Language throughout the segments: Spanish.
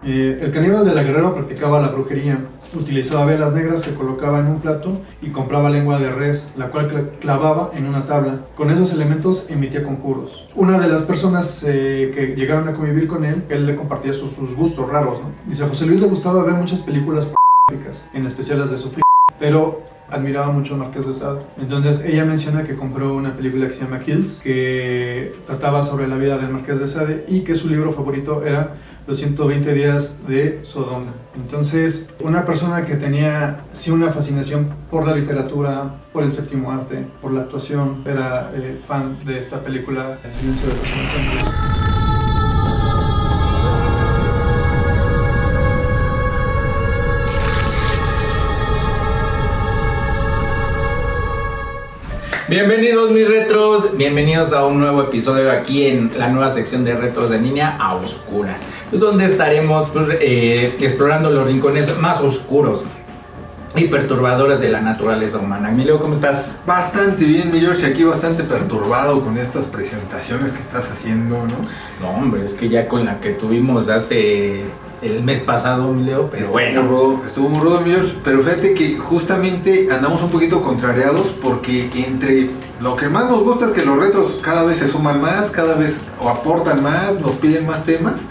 El caníbal de la Guerrero practicaba la brujería. Utilizaba velas negras que colocaba en un plato y compraba lengua de res, la cual clavaba en una tabla. Con esos elementos emitía conjuros. Una de las personas que llegaron a convivir con él le compartía sus gustos raros, ¿no? Dice, a José Luis le gustaba ver muchas películas en especial las de Sofía, pero admiraba mucho a Marqués de Sade. Entonces ella menciona que compró una película que se llama Kills, que trataba sobre la vida del Marqués de Sade y que su libro favorito era Los 120 días de Sodoma. Entonces, una persona que tenía sí una fascinación por la literatura, por el séptimo arte, por la actuación, era fan de esta película El silencio de los inocentes. Bienvenidos mis retros, bienvenidos a un nuevo episodio aquí en la nueva sección de Retros en Línea a Oscuras, pues donde estaremos explorando los rincones más oscuros y perturbadores de la naturaleza humana. Emilio, ¿cómo estás? Bastante bien, mi George, aquí bastante perturbado con estas presentaciones que estás haciendo, ¿no? No, hombre, es que ya con la que tuvimos hace el mes pasado, Emilio, pero Estuvo muy rudo, mi George, pero fíjate que justamente andamos un poquito contrariados porque entre lo que más nos gusta es que los retros cada vez se suman más, cada vez o aportan más, nos piden más temas.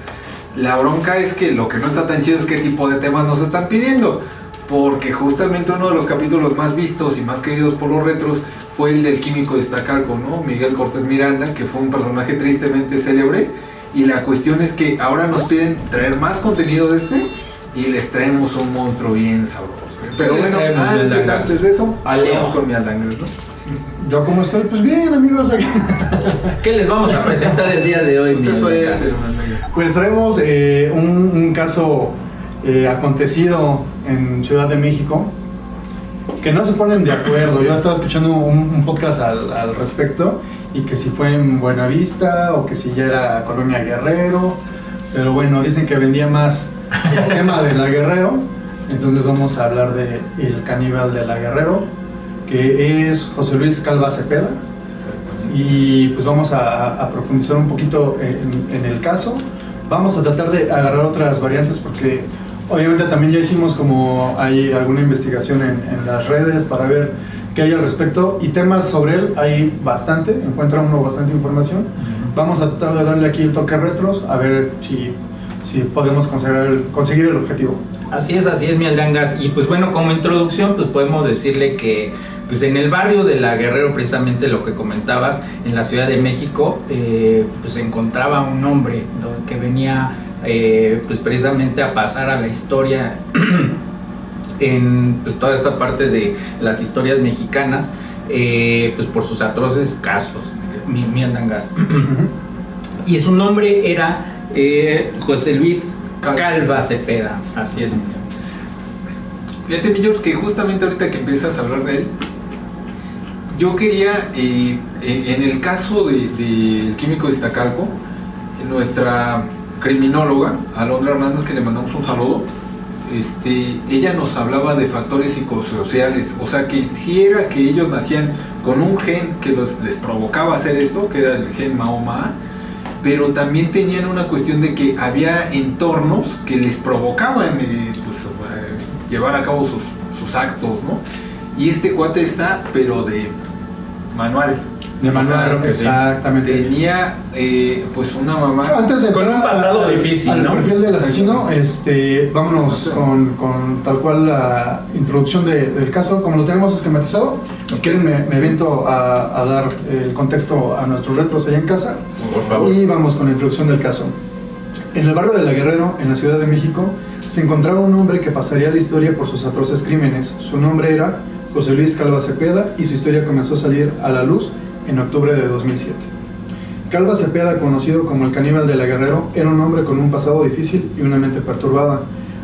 La bronca es que lo que no está tan chido es qué tipo de temas nos están pidiendo. Porque justamente uno de los capítulos más vistos y más queridos por los retros fue el del químico de Iztacalco, ¿no? Miguel Cortés Miranda, que fue un personaje tristemente célebre. Y la cuestión es que ahora nos piden traer más contenido de este y les traemos un monstruo bien sabroso. Pero bueno, antes de eso, vamos con mi Aldangres, ¿no? ¿Yo cómo estoy? Pues bien, amigos. ¿Qué les vamos a presentar el día de hoy, Pues traemos un caso acontecido en Ciudad de México, que no se ponen de acuerdo. Yo estaba escuchando un podcast al respecto, y que si fue en Buenavista o que si ya era Colonia Guerrero, pero bueno, dicen que vendía más el tema de la Guerrero. Entonces vamos a hablar de el caníbal de la Guerrero, que es José Luis Calva Cepeda. Y pues vamos a profundizar un poquito en el caso. Vamos a tratar de agarrar otras variantes porque obviamente también ya hicimos como hay alguna investigación en las redes para ver qué hay al respecto, y temas sobre él hay bastante, encuentra uno bastante información. Vamos a tratar de darle aquí el toque retros, a ver si podemos conseguir el objetivo. Así es, mi Aldangas. Y pues bueno, como introducción, pues podemos decirle que pues en el barrio de La Guerrero, precisamente lo que comentabas, en la Ciudad de México, pues se encontraba un hombre que venía pues precisamente a pasar a la historia en pues toda esta parte de las historias mexicanas, pues por sus atroces casos, mi Aldangas. Y su nombre era José Luis Calva Cepeda, así es. Fíjate, mi George, que justamente ahorita que empiezas a hablar de él, yo quería, en el caso del químico de Iztacalco, nuestra criminóloga, Alondra Hernández, que le mandamos un saludo, ella nos hablaba de factores psicosociales, o sea que sí era que ellos nacían con un gen que les provocaba hacer esto, que era el gen Mahoma, pero también tenían una cuestión de que había entornos que les provocaban llevar a cabo sus actos, ¿no? Y este cuate está, pero de manual. De manual, que exactamente. Tenía pues una mamá. Antes de con un pasado difícil, al ¿no? perfil del asesino, vámonos con tal cual la introducción del caso, como lo tenemos esquematizado. Si quieren me avento a dar el contexto a nuestros retros allá en casa. Por favor. Y vamos con la introducción del caso. En el barrio de La Guerrero, en la Ciudad de México, se encontraba un hombre que pasaría la historia por sus atroces crímenes. Su nombre era José Luis Calva Cepeda y su historia comenzó a salir a la luz en octubre de 2007. Calva Cepeda, conocido como el caníbal de La Guerrero, era un hombre con un pasado difícil y una mente perturbada.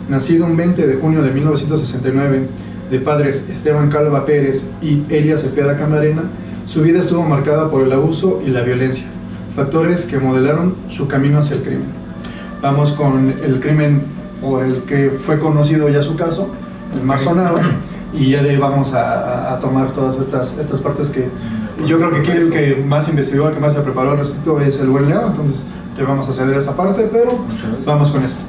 Nacido un 20 de junio de 1969, de padres Esteban Calva Pérez y Elia Cepeda Camarena, su vida estuvo marcada por el abuso y la violencia, factores que modelaron su camino hacia el crimen. Vamos con el crimen por el que fue conocido ya su caso, el más sonado, y ya de ahí vamos a tomar todas estas partes que yo creo que aquí el que más investigó, el que más se preparó al respecto es el buen Leo, entonces le vamos a ceder esa parte, pero vamos con esto.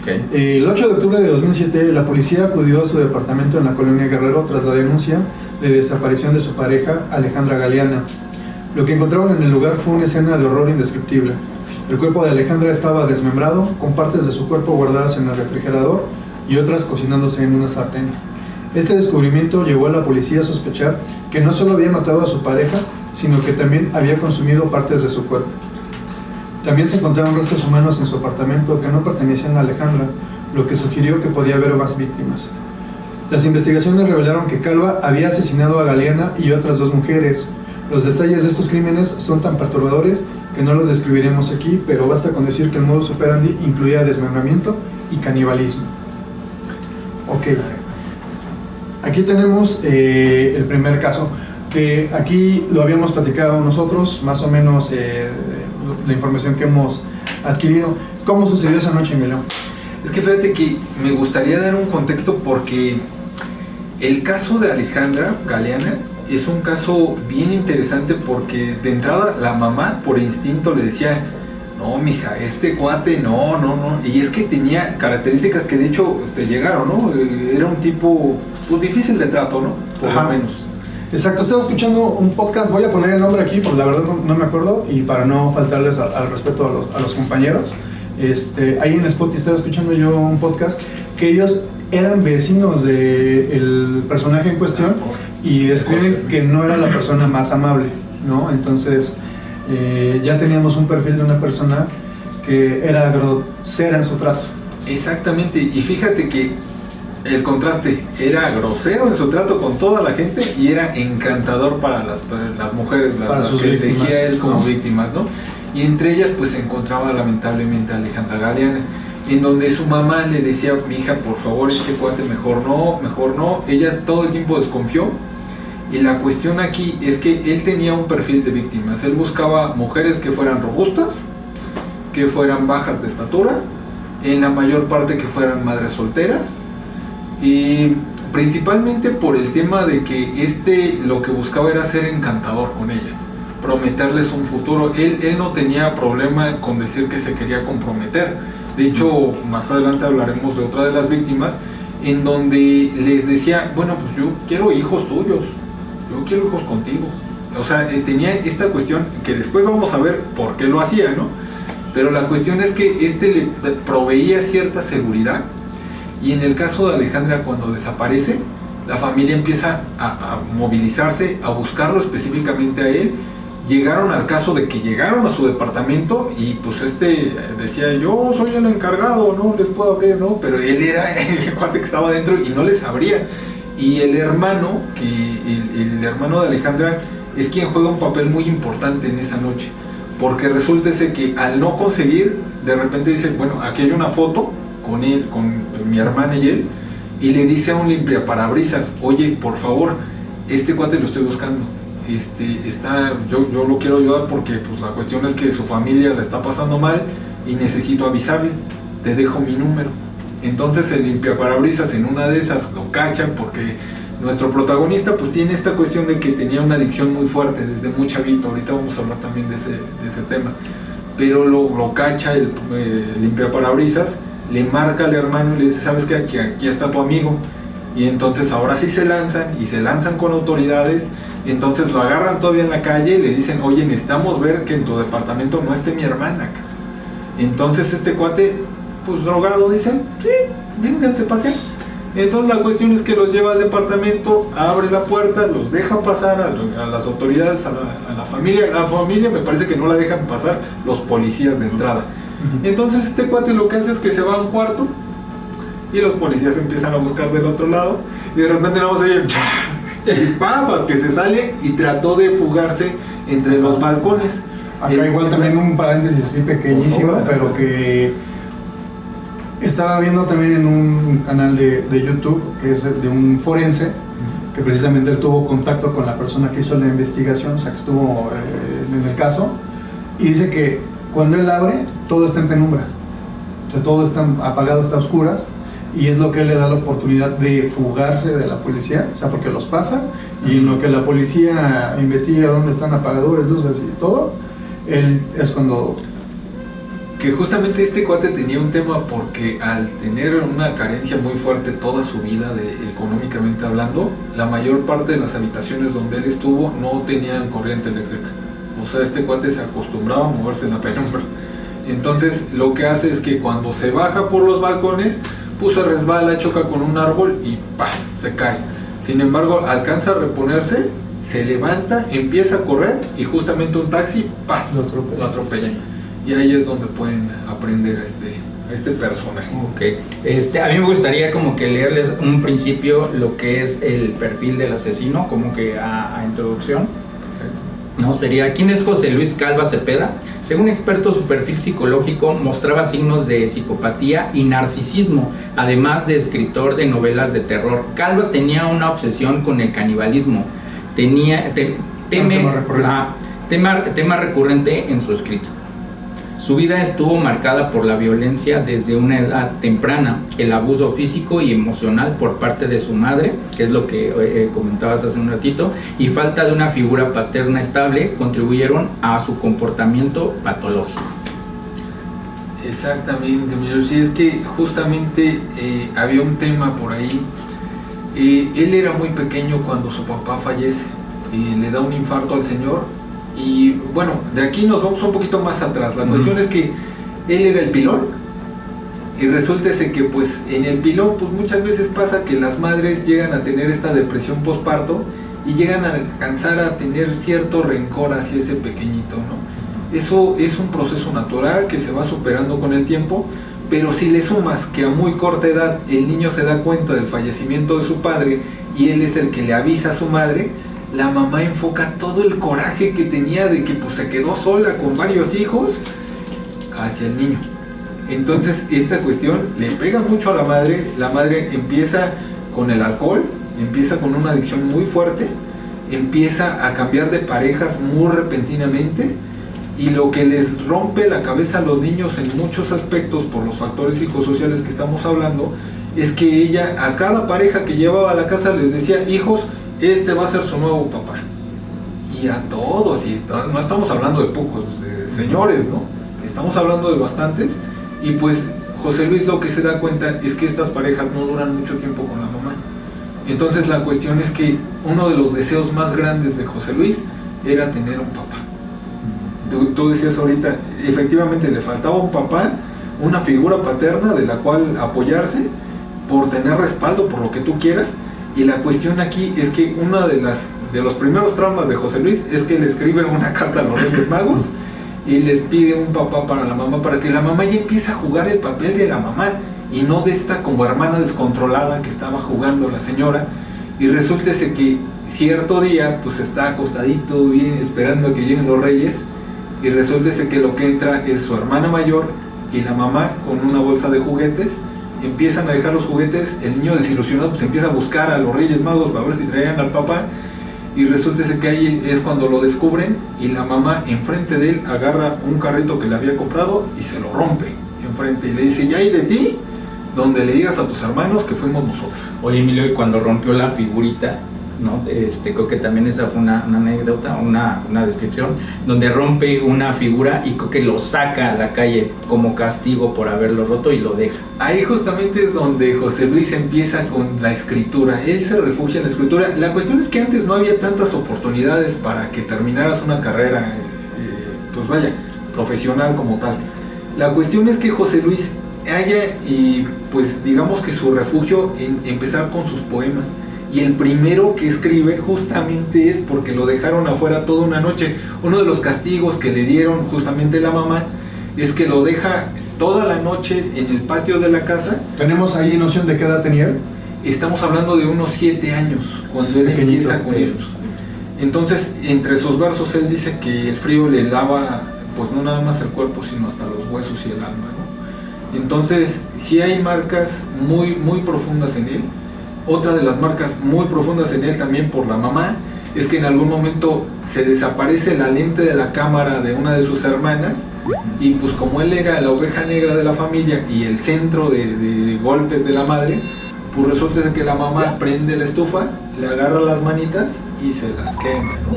Okay. El 8 de octubre de 2007, la policía acudió a su departamento en la colonia Guerrero tras la denuncia de desaparición de su pareja, Alejandra Galeana. Lo que encontraron en el lugar fue una escena de horror indescriptible. El cuerpo de Alejandra estaba desmembrado, con partes de su cuerpo guardadas en el refrigerador y otras cocinándose en una sartén. Este descubrimiento llevó a la policía a sospechar que no solo había matado a su pareja, sino que también había consumido partes de su cuerpo. También se encontraron restos humanos en su apartamento que no pertenecían a Alejandra, lo que sugirió que podía haber más víctimas. Las investigaciones revelaron que Calva había asesinado a Galeana y otras 2 mujeres. Los detalles de estos crímenes son tan perturbadores que no los describiremos aquí, pero basta con decir que el modus operandi incluía desmembramiento y canibalismo. Ok. Aquí tenemos el primer caso, que aquí lo habíamos platicado nosotros, más o menos la información que hemos adquirido. ¿Cómo sucedió esa noche, Emilio? Es que fíjate que me gustaría dar un contexto porque el caso de Alejandra Galeana es un caso bien interesante porque de entrada la mamá por instinto le decía: no, mija, este cuate, no. Y es que tenía características que de hecho te llegaron, ¿no? Era un tipo, pues, difícil de trato, ¿no? Por lo menos. Exacto, estaba escuchando un podcast, voy a poner el nombre aquí porque la verdad no me acuerdo y para no faltarles al respeto a los compañeros. Ahí en Spotify estaba escuchando yo un podcast que ellos eran vecinos del personaje en cuestión y descubren que no era la persona más amable, ¿no? Entonces ya teníamos un perfil de una persona que era grosera en su trato. Exactamente, y fíjate que el contraste, era grosero en su trato con toda la gente y era encantador para las mujeres, las que elegía él como víctimas, ¿no? Y entre ellas pues se encontraba lamentablemente Alejandra Galeana, en donde su mamá le decía: mi hija, por favor, este cuate mejor no. Ella todo el tiempo desconfió. Y la cuestión aquí es que él tenía un perfil de víctimas. Él buscaba mujeres que fueran robustas, que fueran bajas de estatura, en la mayor parte que fueran madres solteras, y principalmente por el tema de que lo que buscaba era ser encantador con ellas, prometerles un futuro. Él no tenía problema con decir que se quería comprometer. De hecho, más adelante hablaremos de otra de las víctimas, en donde les decía: bueno, pues yo quiero hijos tuyos, yo quiero hijos contigo. O sea, tenía esta cuestión que después vamos a ver por qué lo hacía, ¿no? Pero la cuestión es que le proveía cierta seguridad. Y en el caso de Alejandra, cuando desaparece, la familia empieza a movilizarse, a buscarlo específicamente a él. Llegaron al caso de que llegaron a su departamento y pues decía: yo soy el encargado, no les puedo abrir, ¿no? Pero él era el cuate que estaba dentro y no les abría. Y el hermano de Alejandra es quien juega un papel muy importante en esa noche, porque resulta que al no conseguir, de repente dice: bueno, aquí hay una foto con él, con mi hermana y él, y le dice a un limpiaparabrisas: oye, por favor, este cuate lo estoy buscando, yo lo quiero ayudar porque pues la cuestión es que su familia la está pasando mal y necesito avisarle, te dejo mi número. Entonces el limpiaparabrisas en una de esas lo cachan, porque nuestro protagonista pues tiene esta cuestión de que tenía una adicción muy fuerte desde muy chavito. Ahorita vamos a hablar también de ese tema, pero lo cacha el limpiaparabrisas, le marca al hermano y le dice: sabes que aquí está tu amigo. Y entonces ahora sí se lanzan con autoridades. Entonces lo agarran todavía en la calle y le dicen: oye, necesitamos ver que en tu departamento no esté mi hermana. Entonces este cuate, pues drogado, dice: sí, vénganse para acá. Entonces la cuestión es que los lleva al departamento, abre la puerta, los deja pasar a las autoridades, a la familia. La familia me parece que no la dejan pasar los policías de entrada. Entonces este cuate lo que hace es que se va a un cuarto y los policías empiezan a buscar del otro lado y de repente vamos a oír y papas que se sale y trató de fugarse entre los balcones. Acá igual también un paréntesis así pequeñísimo, pero que estaba viendo también en un canal de YouTube que es de un forense que precisamente él tuvo contacto con la persona que hizo la investigación, o sea que estuvo en el caso, y dice que cuando él abre todo está en penumbra, o sea todo está apagado, está a oscuras, y es lo que le da la oportunidad de fugarse de la policía, o sea porque los pasa, y en lo que la policía investiga dónde están apagadores, luces y todo, él es cuando que justamente este cuate tenía un tema porque al tener una carencia muy fuerte toda su vida, económicamente hablando, la mayor parte de las habitaciones donde él estuvo no tenían corriente eléctrica. O sea, este cuate se acostumbraba a moverse en la penumbra. Entonces lo que hace es que cuando se baja por los balcones, pues se resbala, choca con un árbol y ¡paz!, se cae. Sin embargo, alcanza a reponerse, se levanta, empieza a correr y justamente un taxi ¡paz!, lo atropella. Y ahí es donde pueden aprender a este personaje. Ok. A mí me gustaría como que leerles un principio lo que es el perfil del asesino, como que a introducción. ¿No? Sería, ¿quién es José Luis Calva Cepeda? Según expertos, su perfil psicológico mostraba signos de psicopatía y narcisismo, además de escritor de novelas de terror. Calva tenía una obsesión con el canibalismo. Tema recurrente en su escrito. Su vida estuvo marcada por la violencia desde una edad temprana, el abuso físico y emocional por parte de su madre, que es lo que comentabas hace un ratito, y falta de una figura paterna estable contribuyeron a su comportamiento patológico. Exactamente, sí, es que justamente había un tema por ahí. Él era muy pequeño cuando su papá fallece, le da un infarto al señor. Y bueno, de aquí nos vamos un poquito más atrás. La cuestión es que él era el pilón y resulta que pues en el pilón pues muchas veces pasa que las madres llegan a tener esta depresión postparto y llegan a alcanzar a tener cierto rencor hacia ese pequeñito, ¿no? Eso es un proceso natural que se va superando con el tiempo, pero si le sumas que a muy corta edad el niño se da cuenta del fallecimiento de su padre y él es el que le avisa a su madre, la mamá enfoca todo el coraje que tenía de que pues se quedó sola con varios hijos hacia el niño. Entonces esta cuestión le pega mucho a la madre empieza con el alcohol, empieza con una adicción muy fuerte, empieza a cambiar de parejas muy repentinamente, y lo que les rompe la cabeza a los niños en muchos aspectos por los factores psicosociales que estamos hablando, es que ella a cada pareja que llevaba a la casa les decía: hijos, este va a ser su nuevo papá. Y a todos, y no estamos hablando de pocos señores, ¿no? Estamos hablando de bastantes. Y pues José Luis lo que se da cuenta es que estas parejas no duran mucho tiempo con la mamá. Entonces la cuestión es que uno de los deseos más grandes de José Luis era tener un papá. Tú decías ahorita, efectivamente le faltaba un papá, una figura paterna de la cual apoyarse, por tener respaldo, por lo que tú quieras. Y la cuestión aquí es que uno de los primeros traumas de José Luis es que le escribe una carta a los Reyes Magos y les pide un papá para la mamá, para que la mamá ya empiece a jugar el papel de la mamá y no de esta como hermana descontrolada que estaba jugando la señora. Y resulta que cierto día pues está acostadito bien esperando a que lleguen los reyes, y resulta que lo que entra es su hermana mayor y la mamá con una bolsa de juguetes. Empiezan a dejar los juguetes, el niño desilusionado pues empieza a buscar a los Reyes Magos para ver si traían al papá, y resulta que ahí es cuando lo descubren, y la mamá enfrente de él agarra un carrito que le había comprado y se lo rompe enfrente y le dice: ¿ya hay de ti? Donde le digas a tus hermanos que fuimos nosotros. Oye, Emilio, y cuando rompió la figurita, ¿no? Creo que también esa fue una anécdota, una descripción, donde rompe una figura y creo que lo saca a la calle como castigo por haberlo roto y lo deja. Ahí justamente es donde José Luis empieza con la escritura. Él se refugia en la escritura. La cuestión es que antes no había tantas oportunidades para que terminaras una carrera, pues vaya, profesional como tal. La cuestión es que José Luis halla, y pues digamos que su refugio en empezar con sus poemas. Y el primero que escribe justamente es porque lo dejaron afuera toda una noche. Uno de los castigos que le dieron justamente la mamá es que lo deja toda la noche en el patio de la casa. ¿Tenemos ahí noción de qué edad tenía él? Estamos hablando de unos 7 años cuando él empieza con esto. Entonces, entre sus versos él dice que el frío le lava, pues no nada más el cuerpo, sino hasta los huesos y el alma, ¿no? Entonces, sí hay marcas muy, muy profundas en él. Otra de las marcas muy profundas en él también por la mamá es que en algún momento se desaparece la lente de la cámara de una de sus hermanas, y pues como él era la oveja negra de la familia y el centro de golpes de la madre, pues resulta que la mamá prende la estufa, le agarra las manitas y se las quema, ¿no?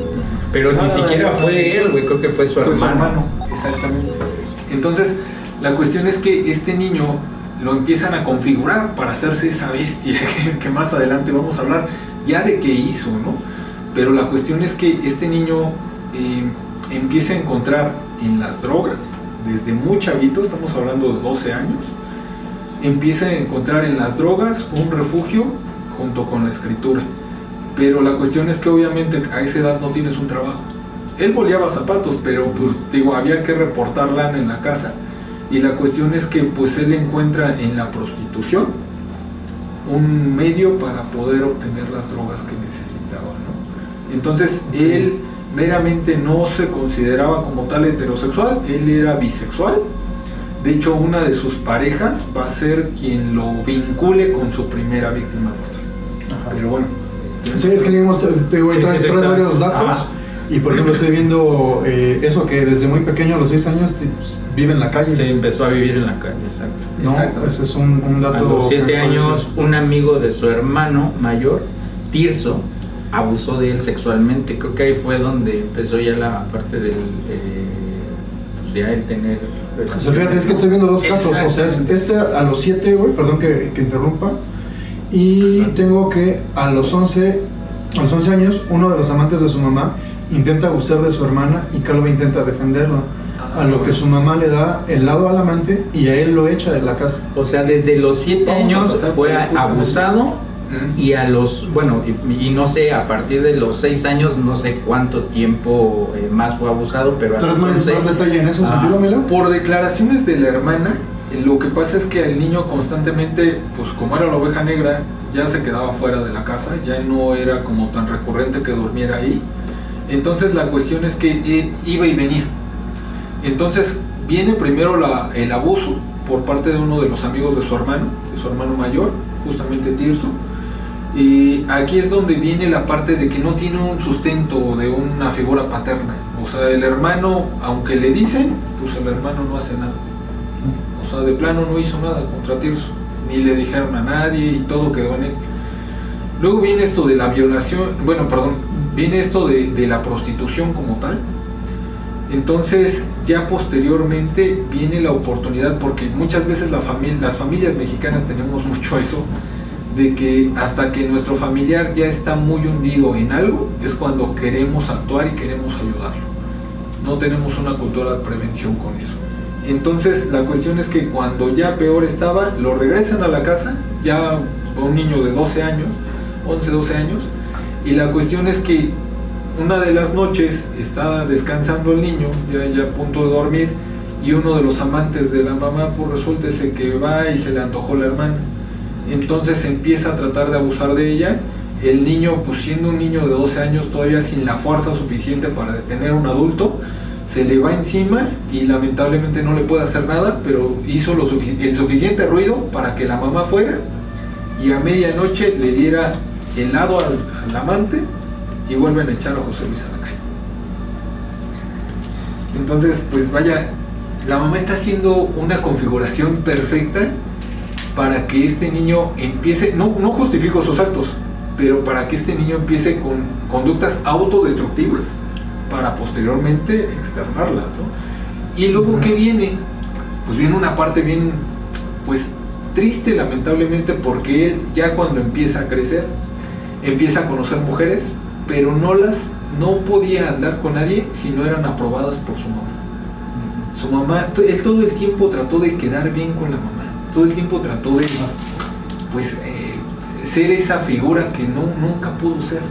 Pero ni siquiera fue él, güey, creo que fue su hermano. Exactamente. Entonces, La cuestión es que este niño lo empiezan a configurar para hacerse esa bestia que más adelante vamos a hablar ya de qué hizo, ¿no? Pero la cuestión es que este niño empieza a encontrar en las drogas, desde muy chavito, estamos hablando de 12 años, empieza a encontrar en las drogas un refugio junto con la escritura. Pero la cuestión es que obviamente a esa edad no tienes un trabajo. Él boleaba zapatos, pero pues digo, había que reportar lana en la casa. Y la cuestión es que pues él encuentra en la prostitución un medio para poder obtener las drogas que necesitaba, ¿no? Entonces él meramente no se consideraba como tal heterosexual, él era bisexual. De hecho, una de sus parejas va a ser quien lo vincule con su primera víctima. Ajá. Pero bueno. Sí, es que digamos, te voy a traer varios datos. Ajá. Y por ejemplo estoy viendo eso que desde muy pequeño, a los 6 años, pues, vive en la calle. Sí, empezó a vivir en la calle, exacto. No, exacto. Ese es un dato. A los 7 años, un amigo de su hermano mayor, Tirso, abusó de él sexualmente. Creo que ahí fue donde empezó ya la parte del de él tener. O sea, fíjate, es que estoy viendo dos casos. O sea, este a los 7, güey, perdón que interrumpa. Y tengo que a los 11 años, uno de los amantes de su mamá intenta abusar de su hermana y Calva intenta defenderlo. A lo que su mamá le da el lado al amante y a él lo echa de la casa. O sea, desde los 7 años fue abusado y a los, bueno, y no sé, a partir de los 6 años, no sé cuánto tiempo más fue abusado, pero a los 11... ¿Más detalle en ese sentido, Milo? Por declaraciones de la hermana, lo que pasa es que el niño constantemente, pues como era la oveja negra, ya se quedaba fuera de la casa, ya no era como tan recurrente que durmiera ahí. Entonces la cuestión es que iba y venía. Entonces viene primero el abuso por parte de uno de los amigos de su hermano mayor, justamente Tirso. Y aquí es donde viene la parte de que no tiene un sustento de una figura paterna. O sea, el hermano, aunque le dicen, pues el hermano no hace nada. O sea, de plano no hizo nada contra Tirso, ni le dijeron a nadie y todo quedó en él. Luego viene esto de la violación, viene esto de la prostitución como tal. Entonces ya posteriormente viene la oportunidad, porque muchas veces las familias mexicanas tenemos mucho eso, de que hasta que nuestro familiar ya está muy hundido en algo, es cuando queremos actuar y queremos ayudarlo. No tenemos una cultura de prevención con eso. Entonces la cuestión es que cuando ya peor estaba, lo regresan a la casa, ya un niño de 12 años, 11, 12 años, y la cuestión es que una de las noches está descansando el niño, ya a punto de dormir, y uno de los amantes de la mamá, pues resulta que va y se le antojó la hermana. Entonces empieza a tratar de abusar de ella. El niño, pues siendo un niño de 12 años, todavía sin la fuerza suficiente para detener a un adulto, se le va encima y lamentablemente no le puede hacer nada, pero hizo el suficiente ruido para que la mamá fuera y a medianoche le diera helado al amante y vuelven a echar a José Luis a la calle. Entonces, pues vaya, la mamá está haciendo una configuración perfecta para que este niño empiece, no justifico sus actos, pero para que este niño empiece con conductas autodestructivas para posteriormente externarlas, ¿no? Y luego, ¿qué viene? Pues viene una parte bien, pues triste lamentablemente, porque él ya cuando empieza a crecer, empieza a conocer mujeres, pero no podía andar con nadie si no eran aprobadas por su mamá. Su mamá, él todo el tiempo trató de quedar bien con la mamá, todo el tiempo trató de, pues, ser esa figura que nunca pudo ser.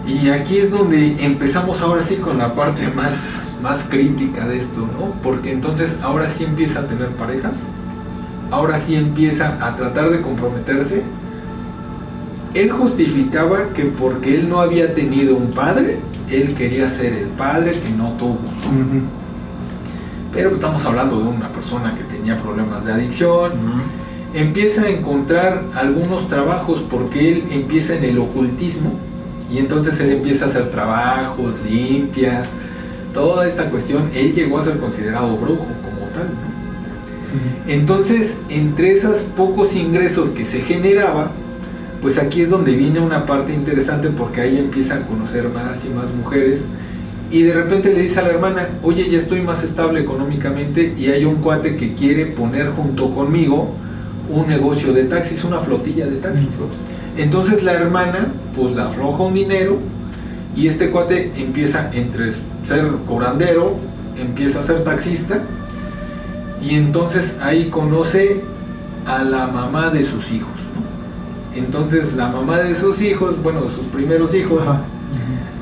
Y aquí es donde empezamos ahora sí con la parte más crítica de esto, ¿no? Porque entonces ahora sí empieza a tener parejas, ahora sí empieza a tratar de comprometerse. Él justificaba que porque él no había tenido un padre, él quería ser el padre que no tuvo, ¿no? Pero pues estamos hablando de una persona que tenía problemas de adicción. Empieza a encontrar algunos trabajos porque él empieza en el ocultismo y entonces él empieza a hacer trabajos, limpias, toda esta cuestión. Él llegó a ser considerado brujo como tal, ¿no? Entonces, entre esos pocos ingresos que se generaba, pues aquí es donde viene una parte interesante, porque ahí empieza a conocer más y más mujeres Y de repente le dice a la hermana, oye, ya estoy más estable económicamente y hay un cuate que quiere poner junto conmigo un negocio de taxis, una flotilla de taxis. Entonces la hermana pues le afloja un dinero y este cuate empieza entre ser curandero, empieza a ser taxista y entonces ahí conoce a la mamá de sus hijos, ¿no? Entonces la mamá de sus hijos, bueno, de sus primeros hijos,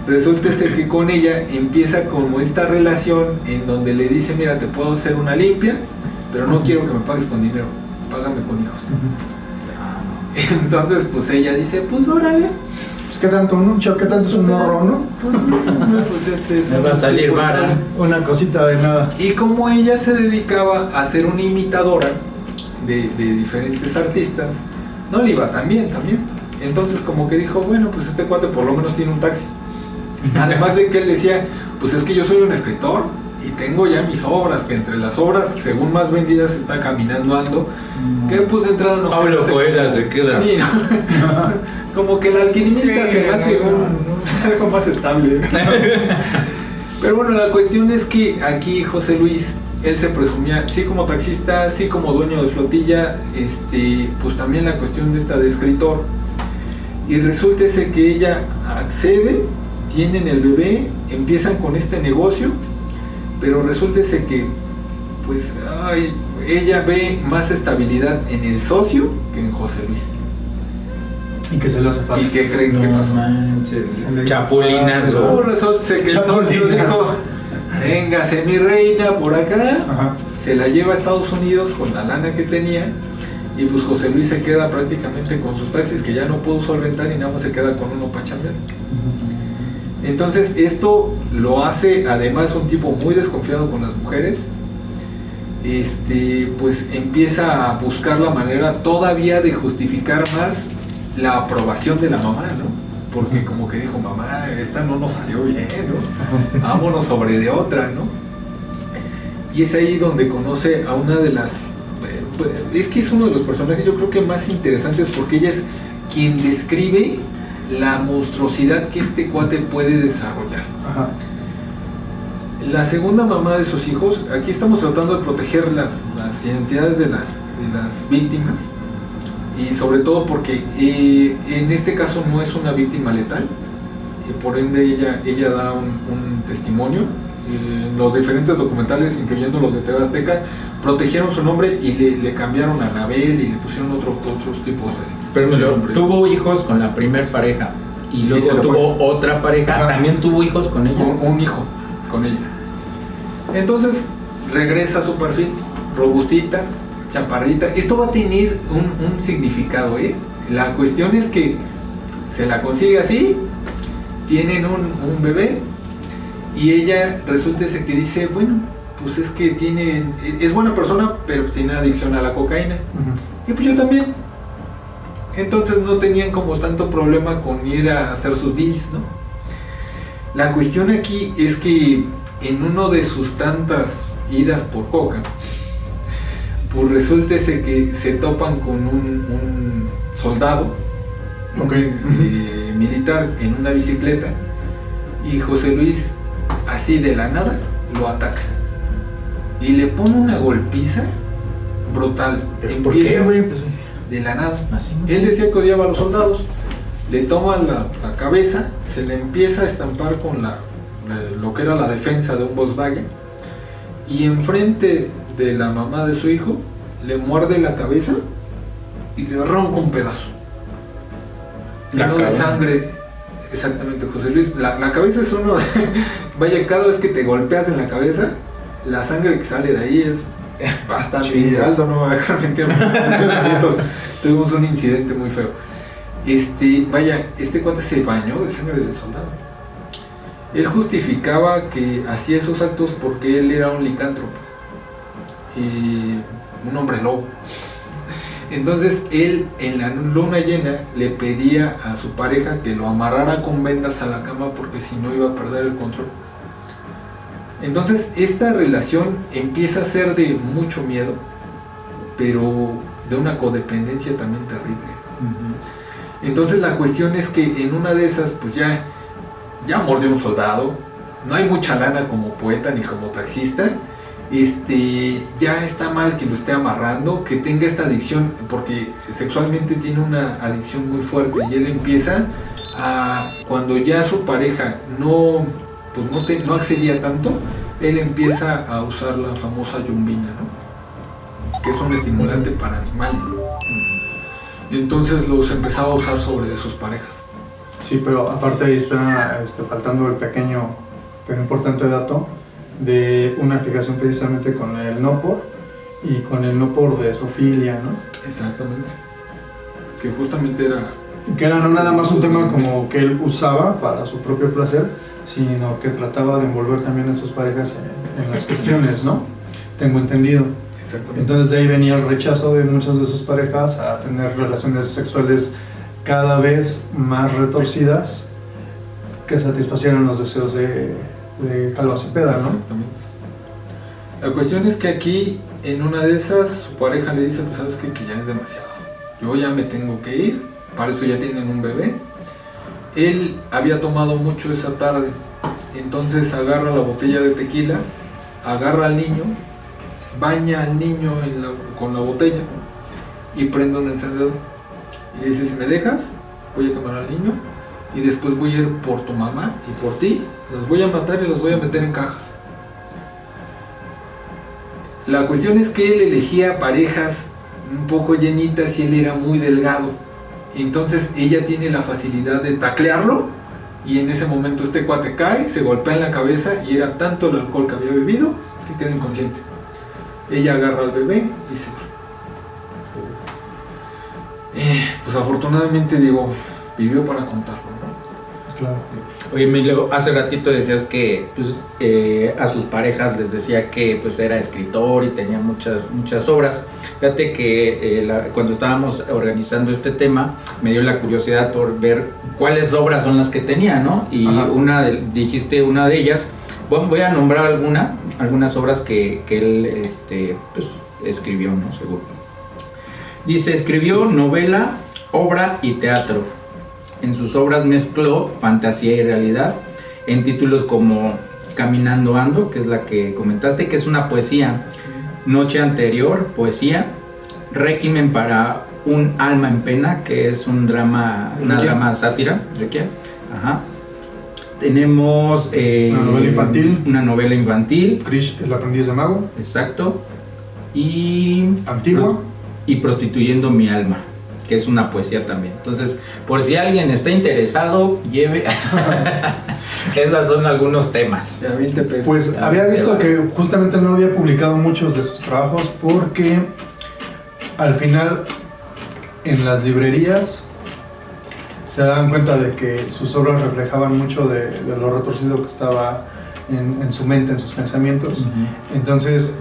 resulta ser que con ella empieza como esta relación en donde le dice, mira, te puedo hacer una limpia, pero no quiero que me pagues con dinero, págame con hijos. Entonces pues ella dice, pues órale. Pues qué tanto, ¿no? ¿Qué tanto es un morro, no? Pues, pues este es me va a salir vara. Una cosita de nada. Y como ella se dedicaba a ser una imitadora de diferentes artistas, no le iba tan bien también. Entonces como que dijo, bueno, pues este cuate por lo menos tiene un taxi. Además de que él decía, pues es que yo soy un escritor y tengo ya mis obras, que entre las obras, según más vendidas está Caminando Ando, que pues de entrada no Pablo Coelho se queda. Sí, ¿no? Como que el alquimista se me hace algo más estable. Pero bueno, la cuestión es que aquí José Luis, él se presumía, sí como taxista, sí como dueño de flotilla, pues también la cuestión de escritor. Y resulta que ella accede, tienen el bebé, empiezan con este negocio, pero resulta que pues ella ve más estabilidad en el socio que en José Luis. Y que se lo hace fácil. ¿Y qué creen que pasó? Manches, chapulinazo. No, resulta que el socio dijo, véngase mi reina por acá. Ajá. Se la lleva a Estados Unidos con la lana que tenía. Y pues José Luis se queda prácticamente con sus taxis que ya no pudo solventar y nada más se queda con uno para chambear. Entonces esto lo hace además un tipo muy desconfiado con las mujeres. Pues empieza a buscar la manera todavía de justificar más la aprobación de la mamá, ¿no? Porque como que dijo, mamá, esta no nos salió bien, ¿no? Vámonos sobre de otra, ¿no? Y es ahí donde conoce a una de las... es que es uno de los personajes yo creo que más interesantes porque ella es quien describe la monstruosidad que este cuate puede desarrollar. Ajá. La segunda mamá de sus hijos, aquí estamos tratando de proteger las identidades de las víctimas y sobre todo porque en este caso no es una víctima letal, por ende ella da un testimonio. Los diferentes documentales, incluyendo los de TV Azteca, protegieron su nombre y le cambiaron a Anabel y le pusieron otros tipos de... Pero tuvo hijos con la primer pareja y luego se tuvo otra pareja, Ajá. también tuvo hijos con ella. Un hijo con ella. Entonces regresa a su perfil, robustita, chaparrita. Esto va a tener un significado, ¿eh? La cuestión es que se la consigue así, tienen un bebé y ella resulta que dice, bueno, pues es que es buena persona, pero tiene adicción a la cocaína. Y pues yo también. Entonces no tenían como tanto problema con ir a hacer sus deals, ¿no? La cuestión aquí es que en uno de sus tantas idas por coca, pues resulta que se topan con un soldado militar en una bicicleta y José Luis así de la nada lo ataca y le pone una golpiza brutal. ¿Pero por qué, güey? Pues, de la nada. así. Él decía que odiaba a los soldados. Le toma la cabeza, se le empieza a estampar con lo que era la defensa de un Volkswagen y enfrente de la mamá de su hijo le muerde la cabeza y le arranca un pedazo lleno de sangre. Exactamente, José Luis. La cabeza es uno de... Vaya, cada vez que te golpeas en la cabeza, la sangre que sale de ahí es bastante... Aldo no va a dejar mentir. Tuvimos un incidente muy feo. Vaya, este cuate se bañó de sangre del soldado. Él justificaba que hacía esos actos porque él era un licántropo y un hombre lobo. Entonces él en la luna llena le pedía a su pareja que lo amarrara con vendas a la cama porque si no iba a perder el control. Entonces esta relación empieza a ser de mucho miedo, pero de una codependencia también terrible. Entonces la cuestión es que en una de esas pues ya mordió un soldado, no hay mucha lana como poeta ni como taxista, ya está mal que lo esté amarrando, que tenga esta adicción, porque sexualmente tiene una adicción muy fuerte y él empieza a, cuando ya su pareja no accedía tanto, él empieza a usar la famosa yumbina, ¿no? Que es un estimulante para animales. Y entonces los empezaba a usar sobre sus parejas. Sí, pero aparte ahí está faltando el pequeño pero importante dato de una fijación precisamente con el no por y con el no por de zoofilia, ¿no? Exactamente. Que justamente era no nada más un tema como que él usaba para su propio placer, sino que trataba de envolver también a sus parejas en las cuestiones, ¿no? Tengo entendido. Exactamente. Entonces de ahí venía el rechazo de muchas de sus parejas a tener relaciones sexuales cada vez más retorcidas que satisfacieran los deseos de Calva Cepeda, ¿no? Exactamente. La cuestión es que aquí, en una de esas, su pareja le dice, pues sabes qué, que ya es demasiado. Yo ya me tengo que ir, para eso ya tienen un bebé. Él había tomado mucho esa tarde, entonces agarra la botella de tequila, agarra al niño, baña al niño con la botella y prende un encendedor. Y le dice, si me dejas, voy a quemar al niño y después voy a ir por tu mamá y por ti, los voy a matar y los voy a meter en cajas. La cuestión es que él elegía parejas un poco llenitas y él era muy delgado. Entonces ella tiene la facilidad de taclearlo y en ese momento este cuate cae, se golpea en la cabeza y era tanto el alcohol que había bebido que queda inconsciente. Ella agarra al bebé y se va. Pues afortunadamente, vivió para contarlo, ¿no? Claro. Oye, Emilio, hace ratito decías que pues, a sus parejas les decía que pues, era escritor y tenía muchas obras. Fíjate que cuando estábamos organizando este tema, me dio la curiosidad por ver cuáles obras son las que tenía, ¿no? Y dijiste una de ellas. Bueno, voy a nombrar algunas obras que él pues, escribió, ¿no? Seguro. Dice, escribió novela, obra y teatro. En sus obras mezcló fantasía y realidad en títulos como Caminando Ando, que es la que comentaste, que es una poesía. Noche Anterior, poesía. Réquimen para un alma en pena, que es una drama sátira. Ajá. Tenemos una novela infantil. Krish, el aprendiz de mago. Exacto. Y Antigua. Y Prostituyendo mi alma, que es una poesía también. Entonces, por si alguien está interesado, lleve. Esos son algunos temas. Ya 20 pesos. Pues había visto que justamente no había publicado muchos de sus trabajos porque al final en las librerías se daban cuenta de que sus obras reflejaban mucho de lo retorcido que estaba en su mente, en sus pensamientos. Entonces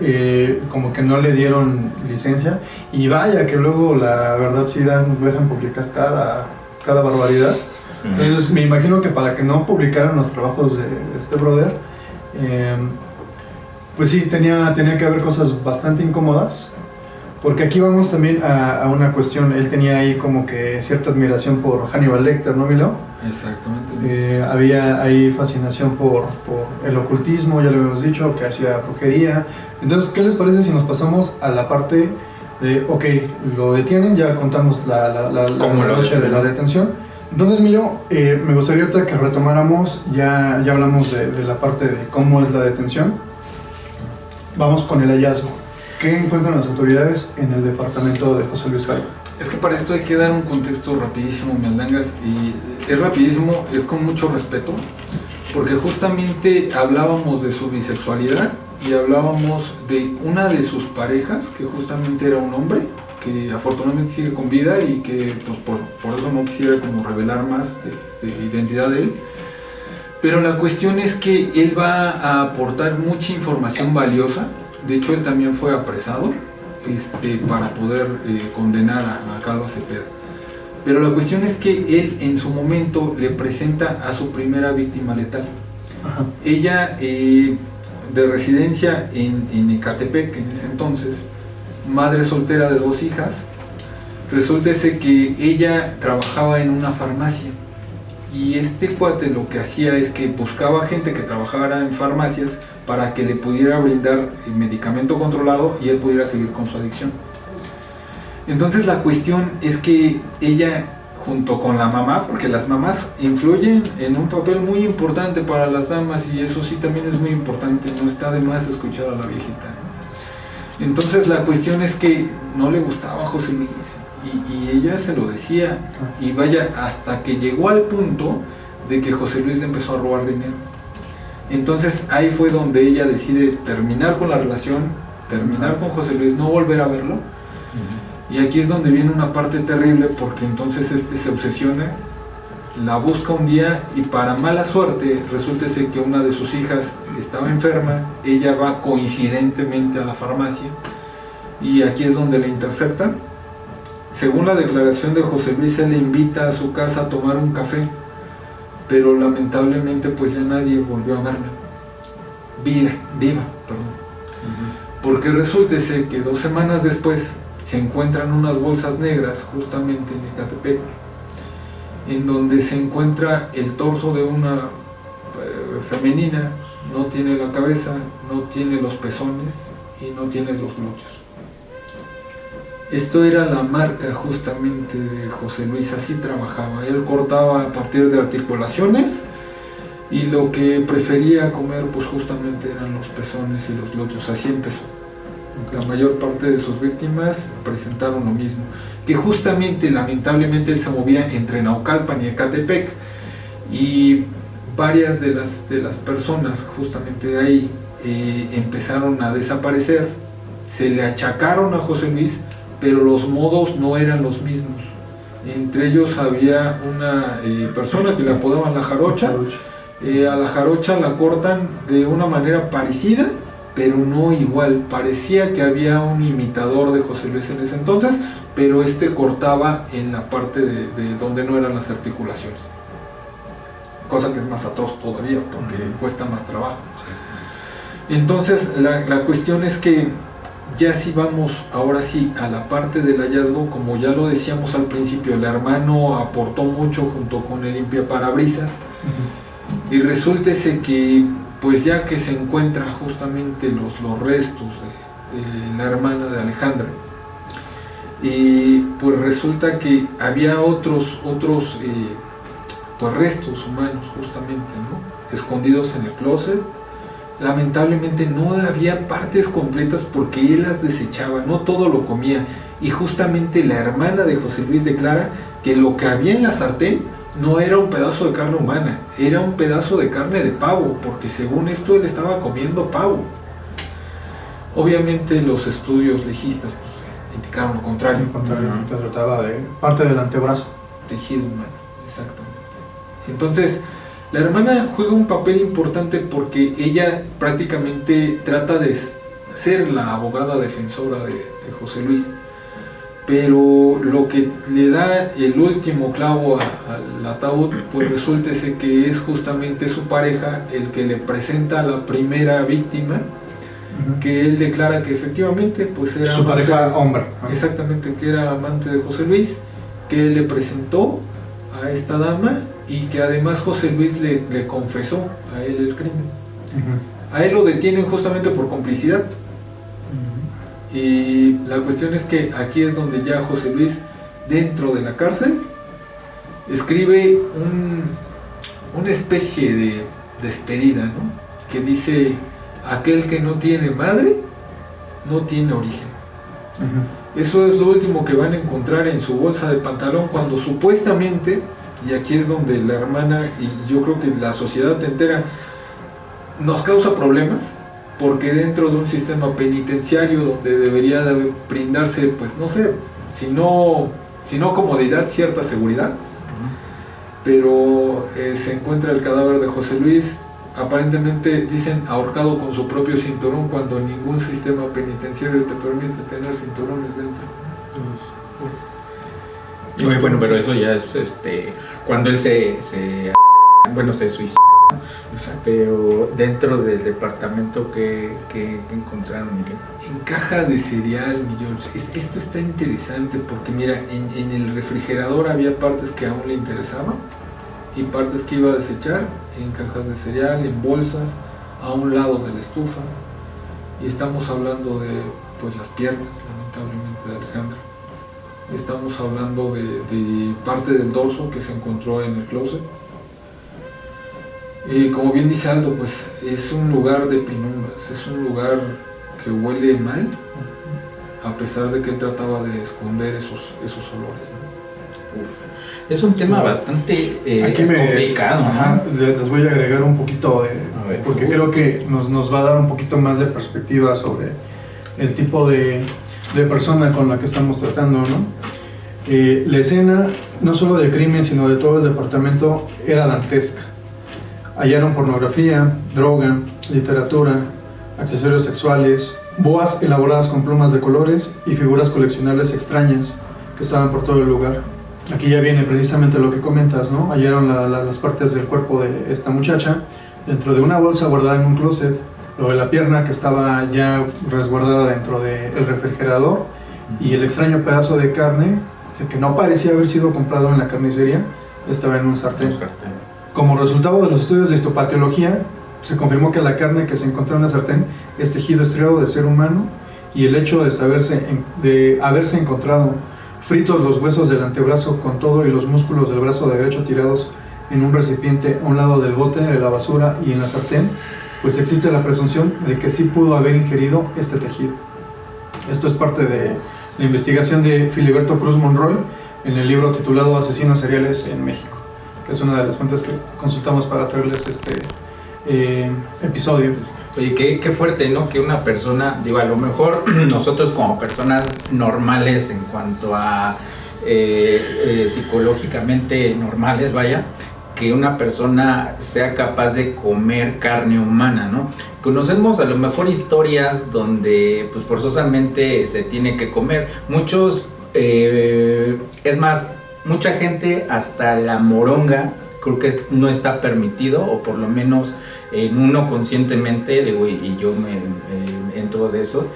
como que no le dieron licencia y vaya que luego la verdad sí dejan publicar cada barbaridad. Entonces me imagino que para que no publicaran los trabajos de este brother, pues sí, tenía que haber cosas bastante incómodas, porque aquí vamos también a una cuestión. Él tenía ahí como que cierta admiración por Hannibal Lecter, ¿no, Milo? Exactamente. Había ahí fascinación por el ocultismo, ya lo habíamos dicho, que hacía brujería. Entonces, ¿qué les parece si nos pasamos a la parte de, ok, lo detienen, ya contamos la noche de la detención? Entonces, Milo, me gustaría ahorita que retomáramos, ya hablamos de la parte de cómo es la detención. Vamos con el hallazgo. ¿Qué encuentran las autoridades en el departamento de José Luis Calva? Es que para esto hay que dar un contexto rapidísimo, Mialdangas, y es rapidísimo, es con mucho respeto, porque justamente hablábamos de su bisexualidad y hablábamos de una de sus parejas, que justamente era un hombre, que afortunadamente sigue con vida y que pues, por eso no quisiera como revelar más de identidad de él. Pero la cuestión es que él va a aportar mucha información valiosa. De hecho, él también fue apresado para poder condenar a Calva Cepeda. Pero la cuestión es que él en su momento le presenta a su primera víctima letal. Ajá. Ella, de residencia en Ecatepec en ese entonces, madre soltera de 2 hijas, resulta que ella trabajaba en una farmacia y este cuate lo que hacía es que buscaba gente que trabajara en farmacias para que le pudiera brindar el medicamento controlado y él pudiera seguir con su adicción. Entonces la cuestión es que ella, junto con la mamá, porque las mamás influyen en un papel muy importante para las damas, y eso sí también es muy importante, no está de más escuchar a la viejita, ¿no? Entonces la cuestión es que no le gustaba a José Luis, y ella se lo decía, y vaya, hasta que llegó al punto de que José Luis le empezó a robar dinero. Entonces ahí fue donde ella decide terminar con la relación, terminar con José Luis, no volver a verlo. Y aquí es donde viene una parte terrible, porque entonces se obsesiona, la busca un día, y para mala suerte resulta ser que una de sus hijas estaba enferma. Ella va coincidentemente a la farmacia y aquí es donde la interceptan. Según la declaración de José Luis, él le invita a su casa a tomar un café, pero lamentablemente pues ya nadie volvió a verla viva, porque resulta ser que 2 semanas después se encuentran unas bolsas negras justamente en Ecatepec, en donde se encuentra el torso de una femenina. No tiene la cabeza, no tiene los pezones y no tiene los glúteos. Esto era la marca justamente de José Luis, así trabajaba. Él cortaba a partir de articulaciones, y lo que prefería comer pues justamente eran los pezones y los glúteos. Así empezó. La mayor parte de sus víctimas presentaron lo mismo, que justamente lamentablemente él se movía entre Naucalpan y Ecatepec, y varias de las personas justamente de ahí empezaron a desaparecer. Se le achacaron a José Luis, pero los modos no eran los mismos. Entre ellos había una persona que le apodaban la Jarocha. A la Jarocha la cortan de una manera parecida, pero no igual. Parecía que había un imitador de José Luis en ese entonces, pero cortaba en la parte de donde no eran las articulaciones, cosa que es más atroz todavía, porque cuesta más trabajo. Entonces la cuestión es que ya si vamos ahora sí a la parte del hallazgo, como ya lo decíamos al principio, el hermano aportó mucho junto con el limpiaparabrisas, y resulta que pues ya que se encuentran justamente los restos de la hermana de Alejandra, y pues resulta que había otros pues restos humanos justamente, ¿no?, escondidos en el closet. Lamentablemente no había partes completas porque él las desechaba, no todo lo comía, y justamente la hermana de José Luis declara que lo que había en la sartén no era un pedazo de carne humana, era un pedazo de carne de pavo, porque según esto él estaba comiendo pavo. Obviamente los estudios legistas pues indicaron lo contrario. Se trataba de parte del antebrazo. Tejido humano, exactamente. Entonces, la hermana juega un papel importante porque ella prácticamente trata de ser la abogada defensora de José Luis, pero lo que le da el último clavo al ataúd pues resulta ser que es justamente su pareja el que le presenta a la primera víctima, que él declara que efectivamente pues era su pareja hombre. Exactamente, que era amante de José Luis, que él le presentó a esta dama, y que además José Luis le confesó a él el crimen. A él lo detienen justamente por complicidad. Y la cuestión es que aquí es donde ya José Luis, dentro de la cárcel, escribe una especie de despedida, ¿no?, que dice: aquel que no tiene madre no tiene origen. Eso es lo último que van a encontrar en su bolsa de pantalón, cuando supuestamente, y aquí es donde la hermana y yo creo que la sociedad entera nos causa problemas, porque dentro de un sistema penitenciario donde debería de brindarse, pues no sé, si no comodidad, cierta seguridad, pero se encuentra el cadáver de José Luis, aparentemente dicen ahorcado con su propio cinturón, cuando ningún sistema penitenciario te permite tener cinturones dentro. Entonces, bueno, pero eso ya es cuando él se suicida. Pero dentro del departamento que encontraron, en caja de cereal, millones. Esto está interesante porque mira, en el refrigerador había partes que aún le interesaban, y partes que iba a desechar en cajas de cereal, en bolsas, a un lado de la estufa. Y estamos hablando de pues las piernas, lamentablemente, de Alejandra. Estamos hablando de parte del dorso que se encontró en el closet. Y como bien dice Aldo, pues es un lugar de penumbras, es un lugar que huele mal, a pesar de que él trataba de esconder esos olores, ¿no? Uf. Es un tema bastante complicado, ¿no? Les voy a agregar un poquito porque creo que nos va a dar un poquito más de perspectiva sobre el tipo de persona con la que estamos tratando, ¿no? La escena, no solo del crimen, sino de todo el departamento, era dantesca. Hallaron pornografía, droga, literatura, accesorios sexuales, boas elaboradas con plumas de colores y figuras coleccionables extrañas que estaban por todo el lugar. Aquí ya viene precisamente lo que comentas, ¿no? Hallaron las partes del cuerpo de esta muchacha dentro de una bolsa guardada en un closet, lo de la pierna que estaba ya resguardada dentro del refrigerador y el extraño pedazo de carne que no parecía haber sido comprado en la carnicería, estaba en un sartén. Como resultado de los estudios de histopatología, se confirmó que la carne que se encontró en la sartén es tejido estriado de ser humano, y el hecho de haberse encontrado fritos los huesos del antebrazo con todo y los músculos del brazo derecho tirados en un recipiente a un lado del bote de la basura y en la sartén, pues existe la presunción de que sí pudo haber ingerido este tejido. Esto es parte de la investigación de Filiberto Cruz Monroy en el libro titulado Asesinos seriales en México, que es una de las fuentes que consultamos para traerles este episodio. Oye, qué fuerte, ¿no? Que una persona, digo, a lo mejor nosotros como personas normales en cuanto a psicológicamente normales, vaya, que una persona sea capaz de comer carne humana, ¿no? Conocemos a lo mejor historias donde pues forzosamente se tiene que comer. Muchos, es más, mucha gente, hasta la moronga, creo que no está permitido, o por lo menos en uno conscientemente, digo, y yo me entro de eso,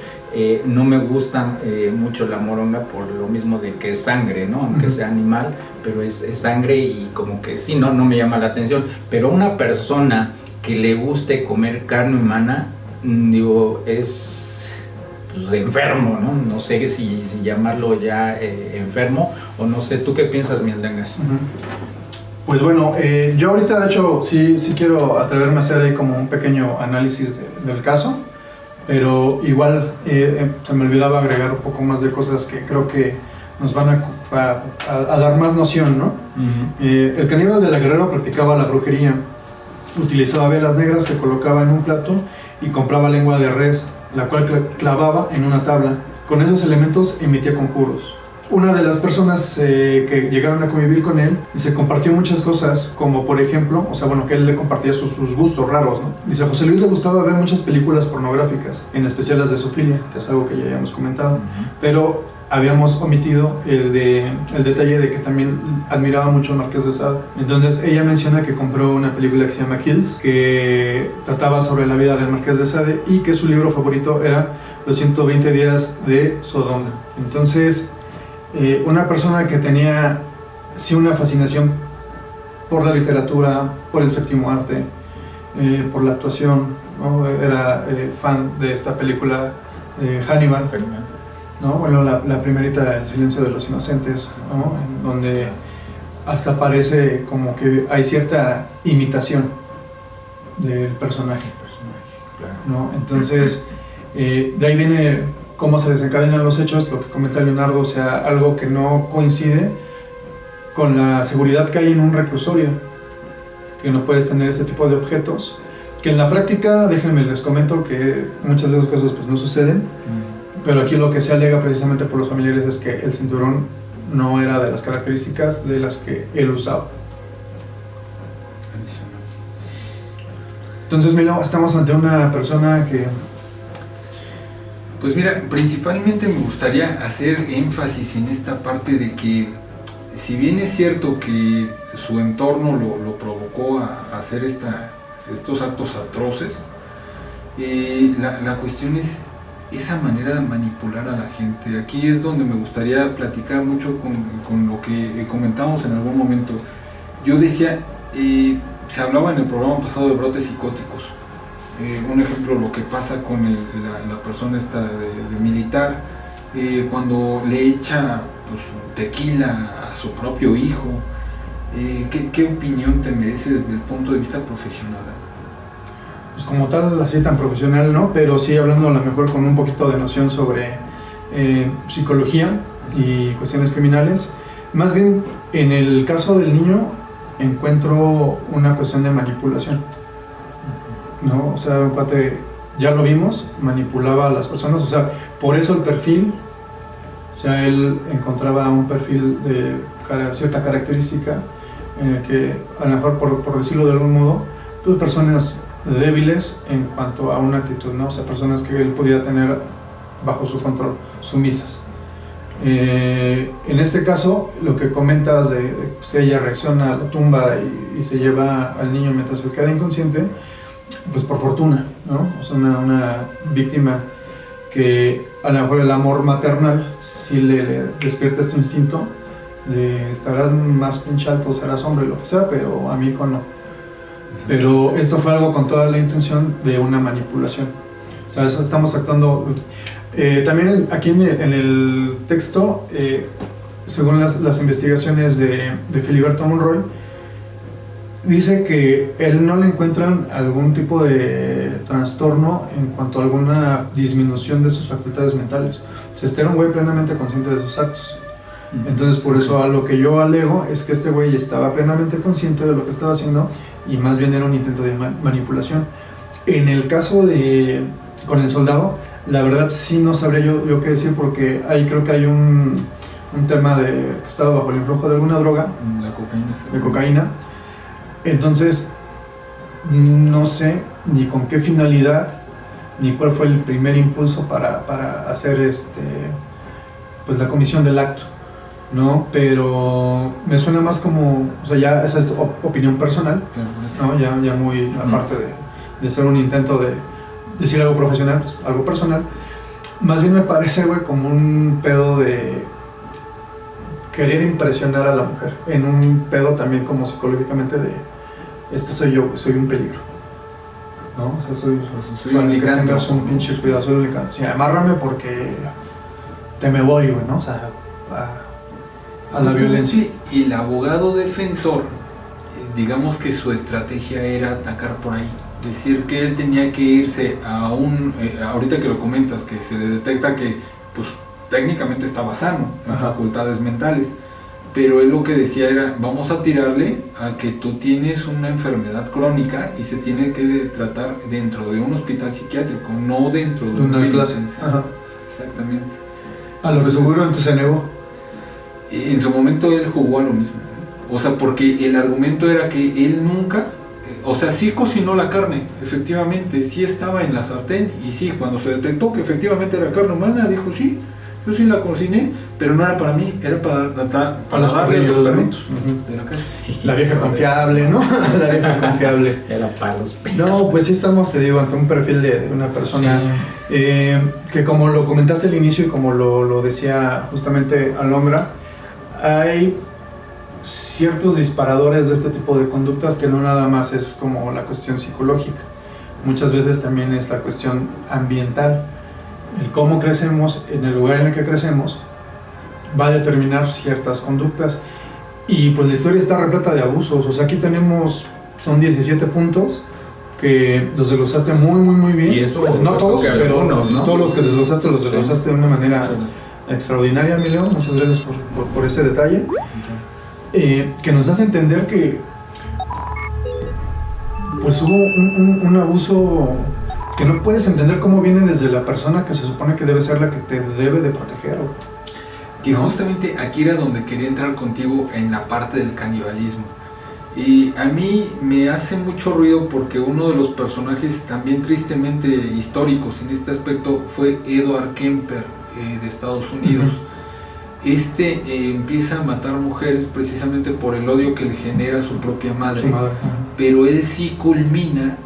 no me gusta mucho la moronga por lo mismo de que es sangre, ¿no? Aunque sea animal, pero es sangre y como que sí, no me llama la atención. Pero una persona que le guste comer carne humana, digo, es pues, enfermo, ¿no? No sé si llamarlo ya enfermo, o no sé, ¿tú qué piensas, Mieldangas? Pues bueno, yo ahorita de hecho sí quiero atreverme a hacer ahí como un pequeño análisis del caso, pero igual se me olvidaba agregar un poco más de cosas que creo que nos van a dar más noción, ¿no? El caníbal de la Guerrero practicaba la brujería, utilizaba velas negras que colocaba en un plato y compraba lengua de res, la cual clavaba en una tabla. Con esos elementos emitía conjuros. Una de las personas que llegaron a convivir con él, se compartió muchas cosas, como por ejemplo, que él le compartía sus gustos raros, ¿no? Dice, a José Luis le gustaba ver muchas películas pornográficas, en especial las de zoofilia, que es algo que ya habíamos comentado, pero habíamos omitido el detalle de que también admiraba mucho a Marqués de Sade. Entonces ella menciona que compró una película que se llama Kills, que trataba sobre la vida del Marqués de Sade, y que su libro favorito era Los 120 días de Sodoma. Entonces, una persona que tenía sí una fascinación por la literatura, por el séptimo arte, por la actuación, ¿no? Era fan de esta película Hannibal, ¿no? Bueno, la primerita, El silencio de los inocentes, ¿no? En donde hasta parece como que hay cierta imitación del personaje, ¿no? Entonces, de ahí viene cómo se desencadenan los hechos, lo que comenta Leonardo, o sea, algo que no coincide con la seguridad que hay en un reclusorio, que no puedes tener este tipo de objetos, que en la práctica, déjenme les comento que muchas de esas cosas pues no suceden, pero aquí lo que se alega precisamente por los familiares es que el cinturón no era de las características de las que él usaba. Entonces, Milo, estamos ante una persona que... Pues mira, principalmente me gustaría hacer énfasis en esta parte de que, si bien es cierto que su entorno lo provocó a hacer estos actos atroces, la cuestión es esa manera de manipular a la gente. Aquí es donde me gustaría platicar mucho con lo que comentamos en algún momento. Yo decía, Se hablaba en el programa pasado de brotes psicóticos. Un ejemplo, lo que pasa con la persona esta de militar, cuando le echa pues, tequila a su propio hijo. ¿Qué opinión te merece desde el punto de vista profesional? Pues como tal, así tan profesional, ¿no? Pero sí hablando a lo mejor con un poquito de noción sobre psicología y cuestiones criminales. Más bien, en el caso del niño, encuentro una cuestión de manipulación, ¿no? O sea, un cuate, ya lo vimos, manipulaba a las personas, o sea, por eso el perfil, o sea, él encontraba un perfil de cierta característica en el que, a lo mejor, por decirlo de algún modo, pues personas débiles en cuanto a una actitud, ¿no? O sea, personas que él podía tener bajo su control, sumisas. En este caso, lo que comentas de pues ella reacciona a la tumba y se lleva al niño mientras él queda inconsciente, pues por fortuna, ¿no? O sea, una víctima que a lo mejor el amor maternal sí le despierta este instinto de estarás más pinche alto, serás hombre, lo que sea, pero a mi hijo no. Pero esto fue algo con toda la intención de una manipulación. O sea, estamos actuando... también aquí en el texto, según las investigaciones de Filiberto Monroy, dice que él no le encuentran algún tipo de trastorno en cuanto a alguna disminución de sus facultades mentales. O sea, este era un güey plenamente consciente de sus actos. Entonces, por eso a lo que yo alego es que este güey estaba plenamente consciente de lo que estaba haciendo y más bien era un intento de manipulación. En el caso con el soldado, la verdad sí no sabría yo qué decir, porque ahí creo que hay un tema de que estaba bajo el influjo de alguna droga, de cocaína. Entonces, no sé ni con qué finalidad, ni cuál fue el primer impulso para hacer pues la comisión del acto, ¿no? Pero me suena más como, o sea, ya esa es opinión personal, ¿no? Ya muy aparte de ser un intento de decir algo profesional, pues algo personal. Más bien me parece, güey, como un pedo de querer impresionar a la mujer, en un pedo también como psicológicamente de soy yo, soy un peligro, ¿no? O sea, soy un licanto. Que tengas un pinche cuidado, soy un licanto. O sea, amárrame porque te me voy, güey, ¿no? O sea, a la violencia. Y el abogado defensor, digamos que su estrategia era atacar por ahí. Decir que él tenía que irse a ahorita que lo comentas, que se le detecta que pues técnicamente estaba sano en facultades mentales, pero él lo que decía era, vamos a tirarle a que tú tienes una enfermedad crónica y se tiene que tratar dentro de un hospital psiquiátrico, no dentro de una clase. Exactamente. A lo que seguro antes se negó. En su momento él jugó a lo mismo, o sea, porque el argumento era que él nunca... O sea, sí cocinó la carne, efectivamente, sí estaba en la sartén y sí, cuando se detectó que efectivamente era carne humana, dijo sí, yo sí la cociné, pero no era para mí, era para darle los perritos de la carne. La vieja confiable, ¿no? La vieja confiable. Era para los perros. No, pues sí estamos, te digo, ante un perfil de una persona que, como lo comentaste al inicio y como lo decía justamente Alondra, hay ciertos disparadores de este tipo de conductas que no nada más es como la cuestión psicológica, muchas veces también es la cuestión ambiental. El cómo crecemos, en el lugar en el que crecemos, va a determinar ciertas conductas, y pues la historia está repleta de abusos. O sea, aquí son 17 puntos que los desglosaste muy bien, y eso, pues, no todos, pero algunos, ¿no? Todos los que desglosaste los desglosaste de una manera extraordinaria, Emilio, muchas gracias por ese detalle. Que nos hace entender que pues hubo un abuso que no puedes entender cómo viene desde la persona que se supone que debe ser la que te debe de proteger. Que justamente aquí era donde quería entrar contigo en la parte del canibalismo. Y a mí me hace mucho ruido porque uno de los personajes también tristemente históricos en este aspecto fue Edward Kemper de Estados Unidos. Empieza a matar mujeres precisamente por el odio que le genera a su propia madre, pero él sí culmina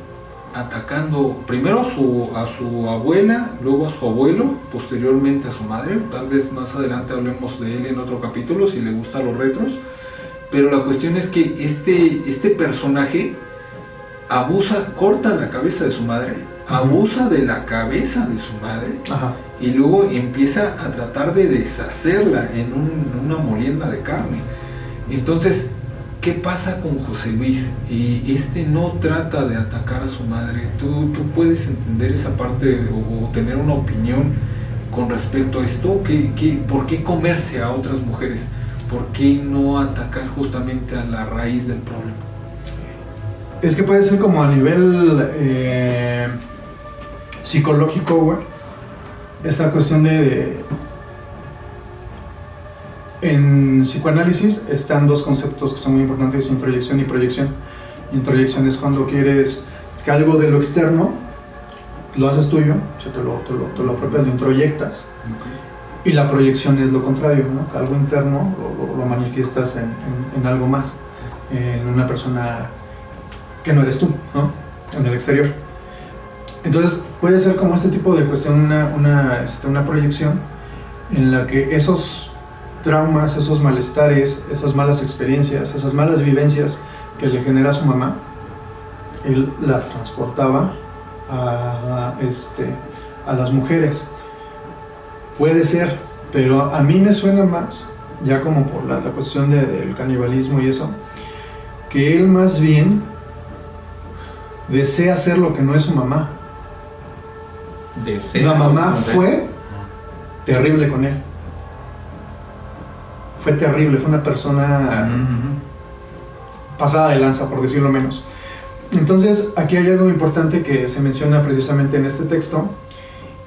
atacando primero a su abuela, luego a su abuelo, posteriormente a su madre. Tal vez más adelante hablemos de él en otro capítulo si le gustan los retros. pero la cuestión es que este personaje corta la cabeza de su madre, abusa de la cabeza de su madre, Ajá. y luego empieza a tratar de deshacerla en una molienda de carne. Entonces, ¿qué pasa con José Luis? No trata de atacar a su madre. ¿Tú puedes entender esa parte o tener una opinión con respecto a esto? ¿Por qué comerse a otras mujeres? ¿Por qué no atacar justamente a la raíz del problema? Es que puede ser como a nivel psicológico, güey. Esta cuestión en psicoanálisis están dos conceptos que son muy importantes: introyección y proyección. Introyección es cuando quieres que algo de lo externo lo haces tuyo, o sea, te lo apropias, lo introyectas. Y la proyección es lo contrario, ¿no? Que algo interno lo manifiestas en algo más, en una persona que no eres tú, ¿no? En el exterior. Entonces puede ser como este tipo de cuestión, una proyección en la que esos traumas, esos malestares, esas malas experiencias, esas malas vivencias que le genera a su mamá, él las transportaba a las mujeres. Puede ser, pero a mí me suena más, ya como por la cuestión del canibalismo y eso, que él más bien desea hacer lo que no es su mamá. La mamá fue terrible con él. Fue terrible, fue una persona pasada de lanza, por decirlo menos. Entonces, aquí hay algo importante que se menciona precisamente en este texto,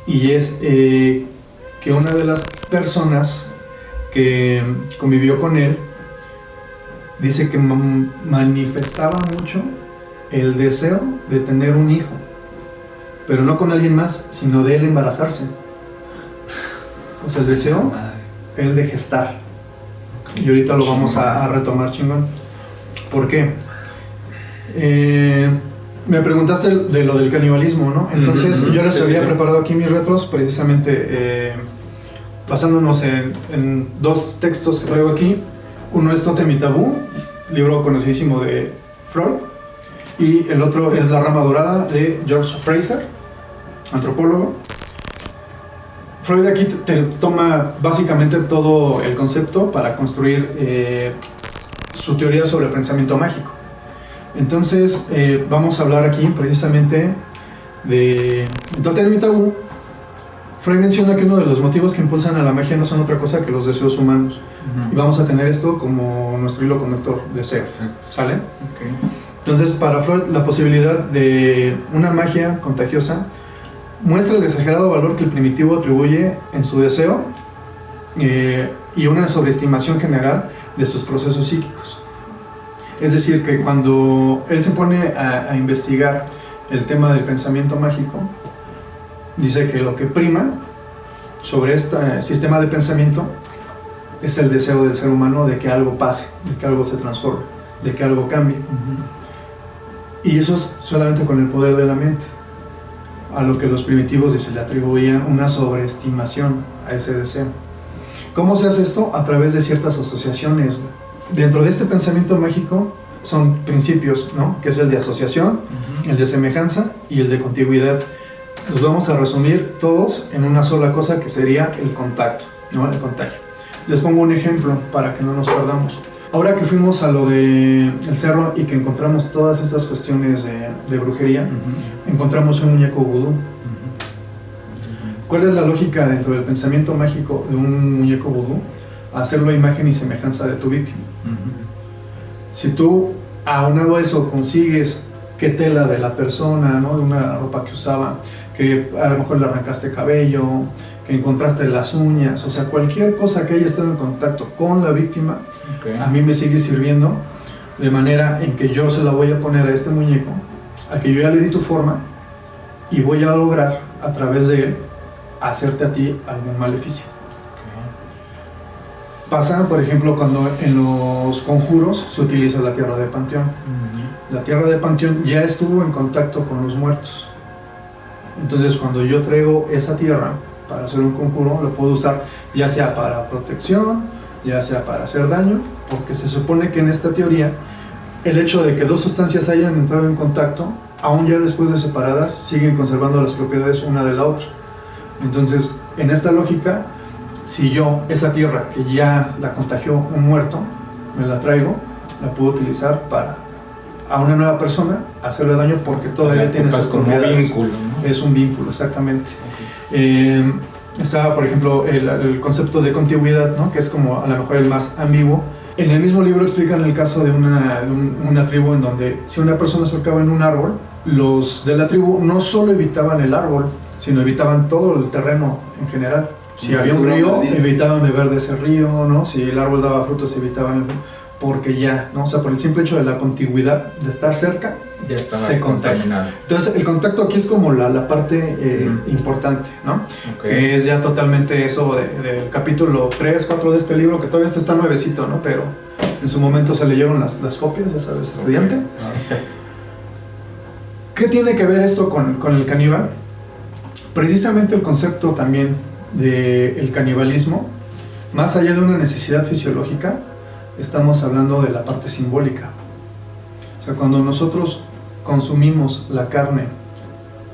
y es que una de las personas que convivió con él dice que manifestaba mucho el deseo de tener un hijo, pero no con alguien más, sino de él embarazarse. O sea, el deseo, él de gestar. Y ahorita lo vamos a retomar, chingón. ¿Por qué? Me preguntaste de lo del canibalismo, ¿no? Entonces yo les había preparado aquí mis retros, precisamente basándonos en dos textos que traigo aquí. Uno es Tótem y Tabú, libro conocidísimo de Freud, y el otro es La rama dorada de George Fraser, antropólogo. Freud aquí te toma básicamente todo el concepto para construir su teoría sobre el pensamiento mágico. Entonces vamos a hablar aquí precisamente de Tótem y Tabú. Freud menciona que uno de los motivos que impulsan a la magia no son otra cosa que los deseos humanos. Y vamos a tener esto como nuestro hilo conductor, deseo. ¿Sale? Okay. Entonces, para Freud, la posibilidad de una magia contagiosa muestra el exagerado valor que el primitivo atribuye en su deseo y una sobreestimación general de sus procesos psíquicos. Es decir, que cuando él se pone a investigar el tema del pensamiento mágico, dice que lo que prima sobre este sistema de pensamiento es el deseo del ser humano de que algo pase, de que algo se transforme, de que algo cambie. Y eso es solamente con el poder de la mente, a lo que los primitivos se le atribuían una sobreestimación a ese deseo. ¿Cómo se hace esto? A través de ciertas asociaciones. Dentro de este pensamiento mágico son principios, ¿no? Que es el de asociación, el de semejanza y el de contigüidad. Los vamos a resumir todos en una sola cosa, que sería el contacto, ¿no? El contagio. Les pongo un ejemplo para que no nos perdamos. Ahora que fuimos a lo del cerro y que encontramos todas estas cuestiones de brujería, encontramos un muñeco vudú. ¿Cuál es la lógica dentro del pensamiento mágico de un muñeco vudú? Hacerlo a imagen y semejanza de tu víctima. Si tú, aunado a eso, consigues qué tela de la persona, ¿no? De una ropa que usaba, que a lo mejor le arrancaste cabello, que encontraste las uñas, o sea, cualquier cosa que haya estado en contacto con la víctima, a mí me sigue sirviendo, de manera en que yo se la voy a poner a este muñeco, a que yo ya le di tu forma, y voy a lograr, a través de él, hacerte a ti algún maleficio. Pasa, por ejemplo, cuando en los conjuros se utiliza la tierra de panteón. La tierra de panteón ya estuvo en contacto con los muertos. Entonces, cuando yo traigo esa tierra para hacer un conjuro, lo puedo usar ya sea para protección ya sea para hacer daño, porque se supone que en esta teoría el hecho de que dos sustancias hayan entrado en contacto, aún ya después de separadas, siguen conservando las propiedades una de la otra. Entonces, en esta lógica, si yo, esa tierra que ya la contagió un muerto, me la traigo, la puedo utilizar para a una nueva persona hacerle daño porque todavía tiene esas propiedades. Vínculo, ¿no? Es un vínculo, exactamente. Está, por ejemplo, el concepto de contigüidad, ¿no? Que es como a lo mejor el más ambiguo. En el mismo libro explican el caso de una tribu en donde si una persona se ahorcaba en un árbol, los de la tribu no solo evitaban el árbol, sino evitaban todo el terreno en general. Si había un río, evitaban beber de ese río, ¿no? Si el árbol daba frutos, evitaban porque ya, ¿no? O sea, por el simple hecho de la contigüidad, de estar cerca, Ya estaba se contagia. contaminado. Entonces, el contacto aquí es como la parte importante, ¿no? Okay. Que es ya totalmente eso del capítulo 3, 4 de este libro, que todavía esto está nuevecito, ¿no? Pero en su momento se leyeron las copias, ya sabes, estudiante. Okay. ¿Qué tiene que ver esto con el caníbal? Precisamente el concepto también del canibalismo, más allá de una necesidad fisiológica, estamos hablando de la parte simbólica. O sea, cuando nosotros consumimos la carne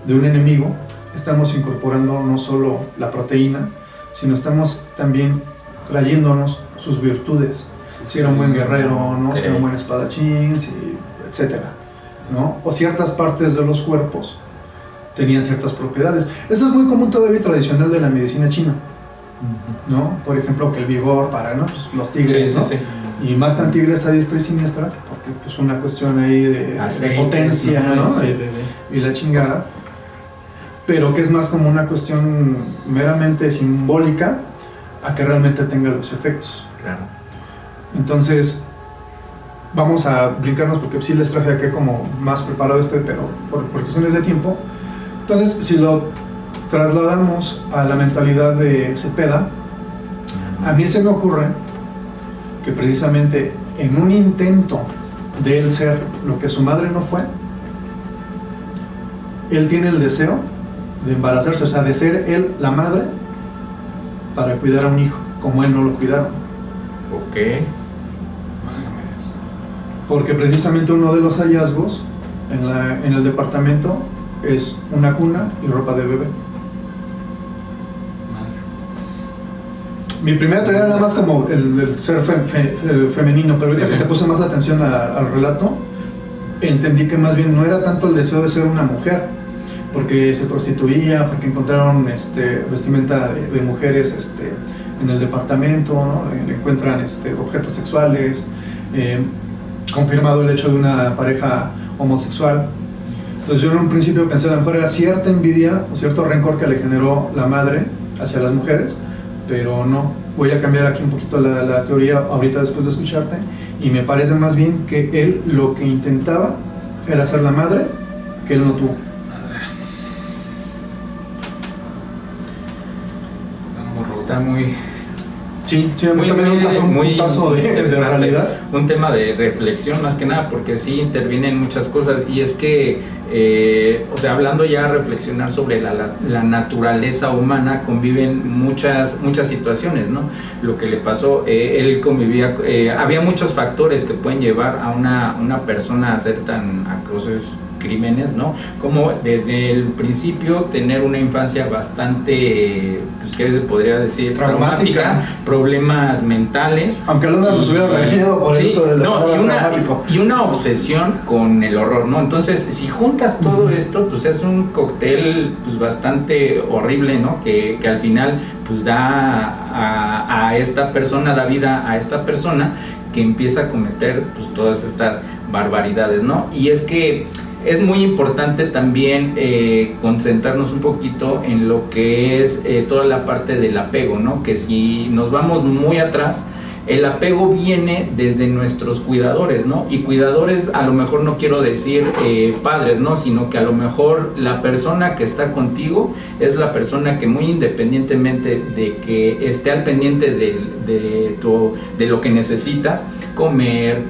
de un enemigo, estamos incorporando no solo la proteína, sino estamos también trayéndonos sus virtudes. Si era un buen guerrero, ¿no? Si era un buen espadachín, etcétera, ¿no? O ciertas partes de los cuerpos tenían ciertas propiedades. Eso es muy común todavía y tradicional de la medicina china, ¿no? Por ejemplo, que el vigor para, ¿no? Pues los tigres, Sí, ¿no? sí, sí. Y matan tigres a diestra y siniestra porque pues una cuestión ahí de potencia, ¿no? Sí, sí, sí. Y la chingada, pero que es más como una cuestión meramente simbólica a que realmente tenga los efectos. Claro. Entonces, vamos a brincarnos porque sí les traje aquí como más preparado pero por cuestiones de tiempo. Entonces, si lo trasladamos a la mentalidad de Cepeda, a mí se me ocurre que precisamente en un intento de él ser lo que su madre no fue, él tiene el deseo de embarazarse, o sea, de ser él la madre para cuidar a un hijo, como él no lo cuidaron. Ok. Porque precisamente uno de los hallazgos en el departamento es una cuna y ropa de bebé. Mi primera teoría era nada más como el ser femenino, pero ahorita que te puse más atención al relato, entendí que más bien no era tanto el deseo de ser una mujer, porque se prostituía, porque encontraron vestimenta de mujeres en el departamento, ¿no? Le encuentran objetos sexuales, confirmado el hecho de una pareja homosexual. Entonces yo en un principio pensé a lo mejor era cierta envidia o cierto rencor que le generó la madre hacia las mujeres, pero no. Voy a cambiar aquí un poquito la teoría ahorita después de escucharte, y me parece más bien que él lo que intentaba era ser la madre que él no tuvo. Está muy... Sí, también un putazo de realidad. Un tema de reflexión más que nada, porque sí intervienen muchas cosas, y es que, o sea, hablando ya, reflexionar sobre la naturaleza humana, conviven muchas situaciones, ¿no? Lo que le pasó, él convivía, había muchos factores que pueden llevar a una persona a hacer tan atroces crímenes, ¿no? Como desde el principio tener una infancia bastante, pues, ¿qué se podría decir? Traumática, problemas mentales. Aunque Londra nos hubiera regañado por sí, eso del traumático. Y una obsesión con el horror, ¿no? Entonces, si juntas todo esto, pues es un cóctel, pues, bastante horrible, ¿no? Que al final, pues, da a esta persona, da vida a esta persona que empieza a cometer, pues, todas estas barbaridades, ¿no? Y es que es muy importante también concentrarnos un poquito en lo que es toda la parte del apego, ¿no? Que si nos vamos muy atrás, el apego viene desde nuestros cuidadores, ¿no? Y cuidadores, a lo mejor no quiero decir padres, ¿no? Sino que a lo mejor la persona que está contigo es la persona que, muy independientemente de que esté al pendiente de lo que necesitas, comer,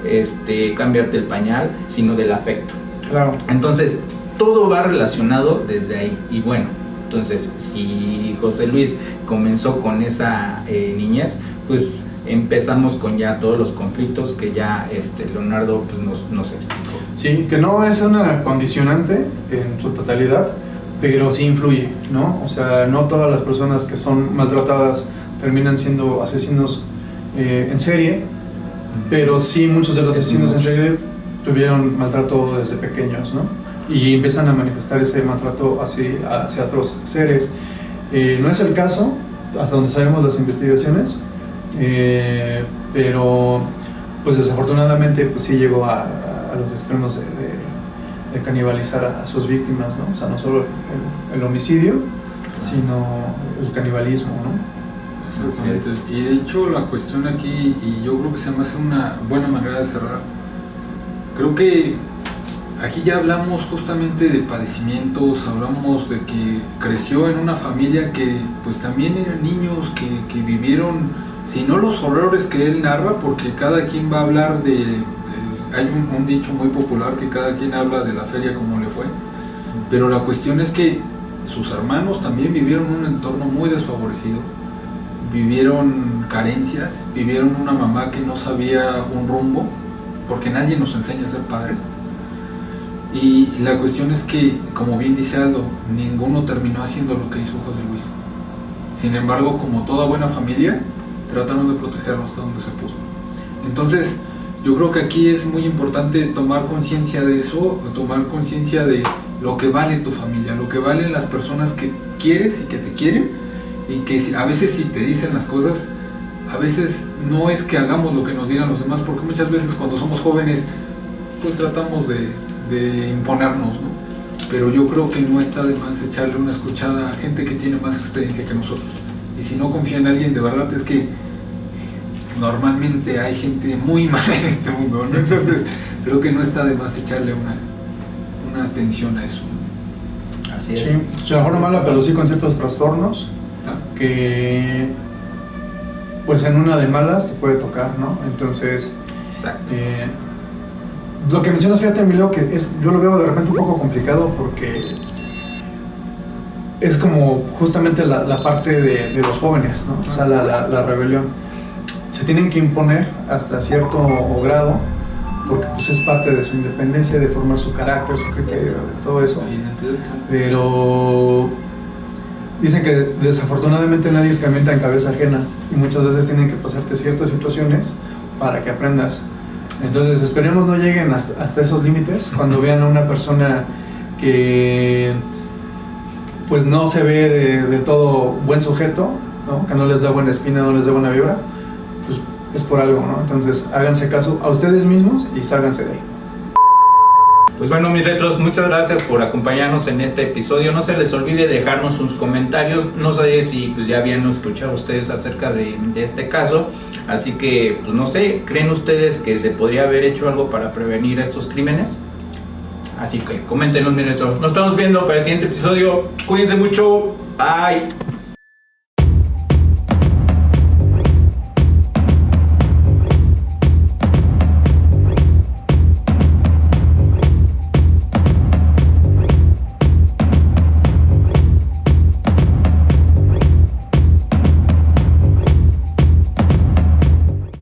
cambiarte el pañal, sino del afecto. Claro. Entonces, todo va relacionado desde ahí. Y bueno, entonces, si José Luis comenzó con esa niñez, pues empezamos con ya todos los conflictos que ya Leonardo pues, nos explicó. Sí, que no es una condicionante en su totalidad, pero sí influye, ¿no? O sea, no todas las personas que son maltratadas terminan siendo asesinos en serie, pero sí muchos de los asesinos en serie tuvieron maltrato desde pequeños, ¿no? Y empiezan a manifestar ese maltrato hacia otros seres. No es el caso, hasta donde sabemos las investigaciones, pero pues desafortunadamente pues sí llegó a los extremos de canibalizar a sus víctimas, ¿no? O sea, no solo el homicidio, sino el canibalismo, ¿no? Exactamente. Y de hecho la cuestión aquí, y yo creo que se me hace una buena manera de cerrar, creo que aquí ya hablamos justamente de padecimientos, hablamos de que creció en una familia que pues también eran niños que vivieron, si no los horrores que él narra, porque cada quien va a hablar hay un dicho muy popular que cada quien habla de la feria como le fue, pero la cuestión es que sus hermanos también vivieron un entorno muy desfavorecido, vivieron carencias, vivieron una mamá que no sabía un rumbo, porque nadie nos enseña a ser padres. Y la cuestión es que, como bien dice Aldo, ninguno terminó haciendo lo que hizo José Luis. Sin embargo, como toda buena familia, trataron de protegerlo hasta donde se pudo. Entonces, yo creo que aquí es muy importante tomar conciencia de eso, tomar conciencia de lo que vale tu familia, lo que valen las personas que quieres y que te quieren, y que a veces si te dicen las cosas, a veces no es que hagamos lo que nos digan los demás, porque muchas veces cuando somos jóvenes, pues tratamos de imponernos, ¿no? Pero yo creo que no está de más echarle una escuchada a gente que tiene más experiencia que nosotros. Y si no confía en alguien, de verdad es que normalmente hay gente muy mala en este mundo, ¿no? Entonces creo que no está de más echarle una atención a eso. Así es. Sí, a lo mejor no mala, pero sí con ciertos trastornos que pues en una de malas te puede tocar, ¿no? Entonces, exacto. Lo que mencionas, fíjate, Emilio, que yo lo veo de repente un poco complicado porque es como justamente la parte de los jóvenes, ¿no? O sea, la rebelión. Se tienen que imponer hasta cierto grado porque pues es parte de su independencia, de formar su carácter, su criterio, todo eso. Pero dicen que desafortunadamente nadie escarmienta en cabeza ajena y muchas veces tienen que pasarte ciertas situaciones para que aprendas. Entonces esperemos no lleguen hasta esos límites cuando vean a una persona que pues no se ve del todo buen sujeto, ¿no? Que no les da buena espina, no les da buena vibra, pues es por algo, ¿no? Entonces háganse caso a ustedes mismos y sálganse de ahí. Pues bueno, mis retros, muchas gracias por acompañarnos en este episodio. No se les olvide dejarnos sus comentarios. No sé si pues ya habían escuchado ustedes acerca de este caso. Así que, pues no sé, ¿creen ustedes que se podría haber hecho algo para prevenir estos crímenes? Así que coméntenos, mis retros. Nos estamos viendo para el siguiente episodio. Cuídense mucho. Bye.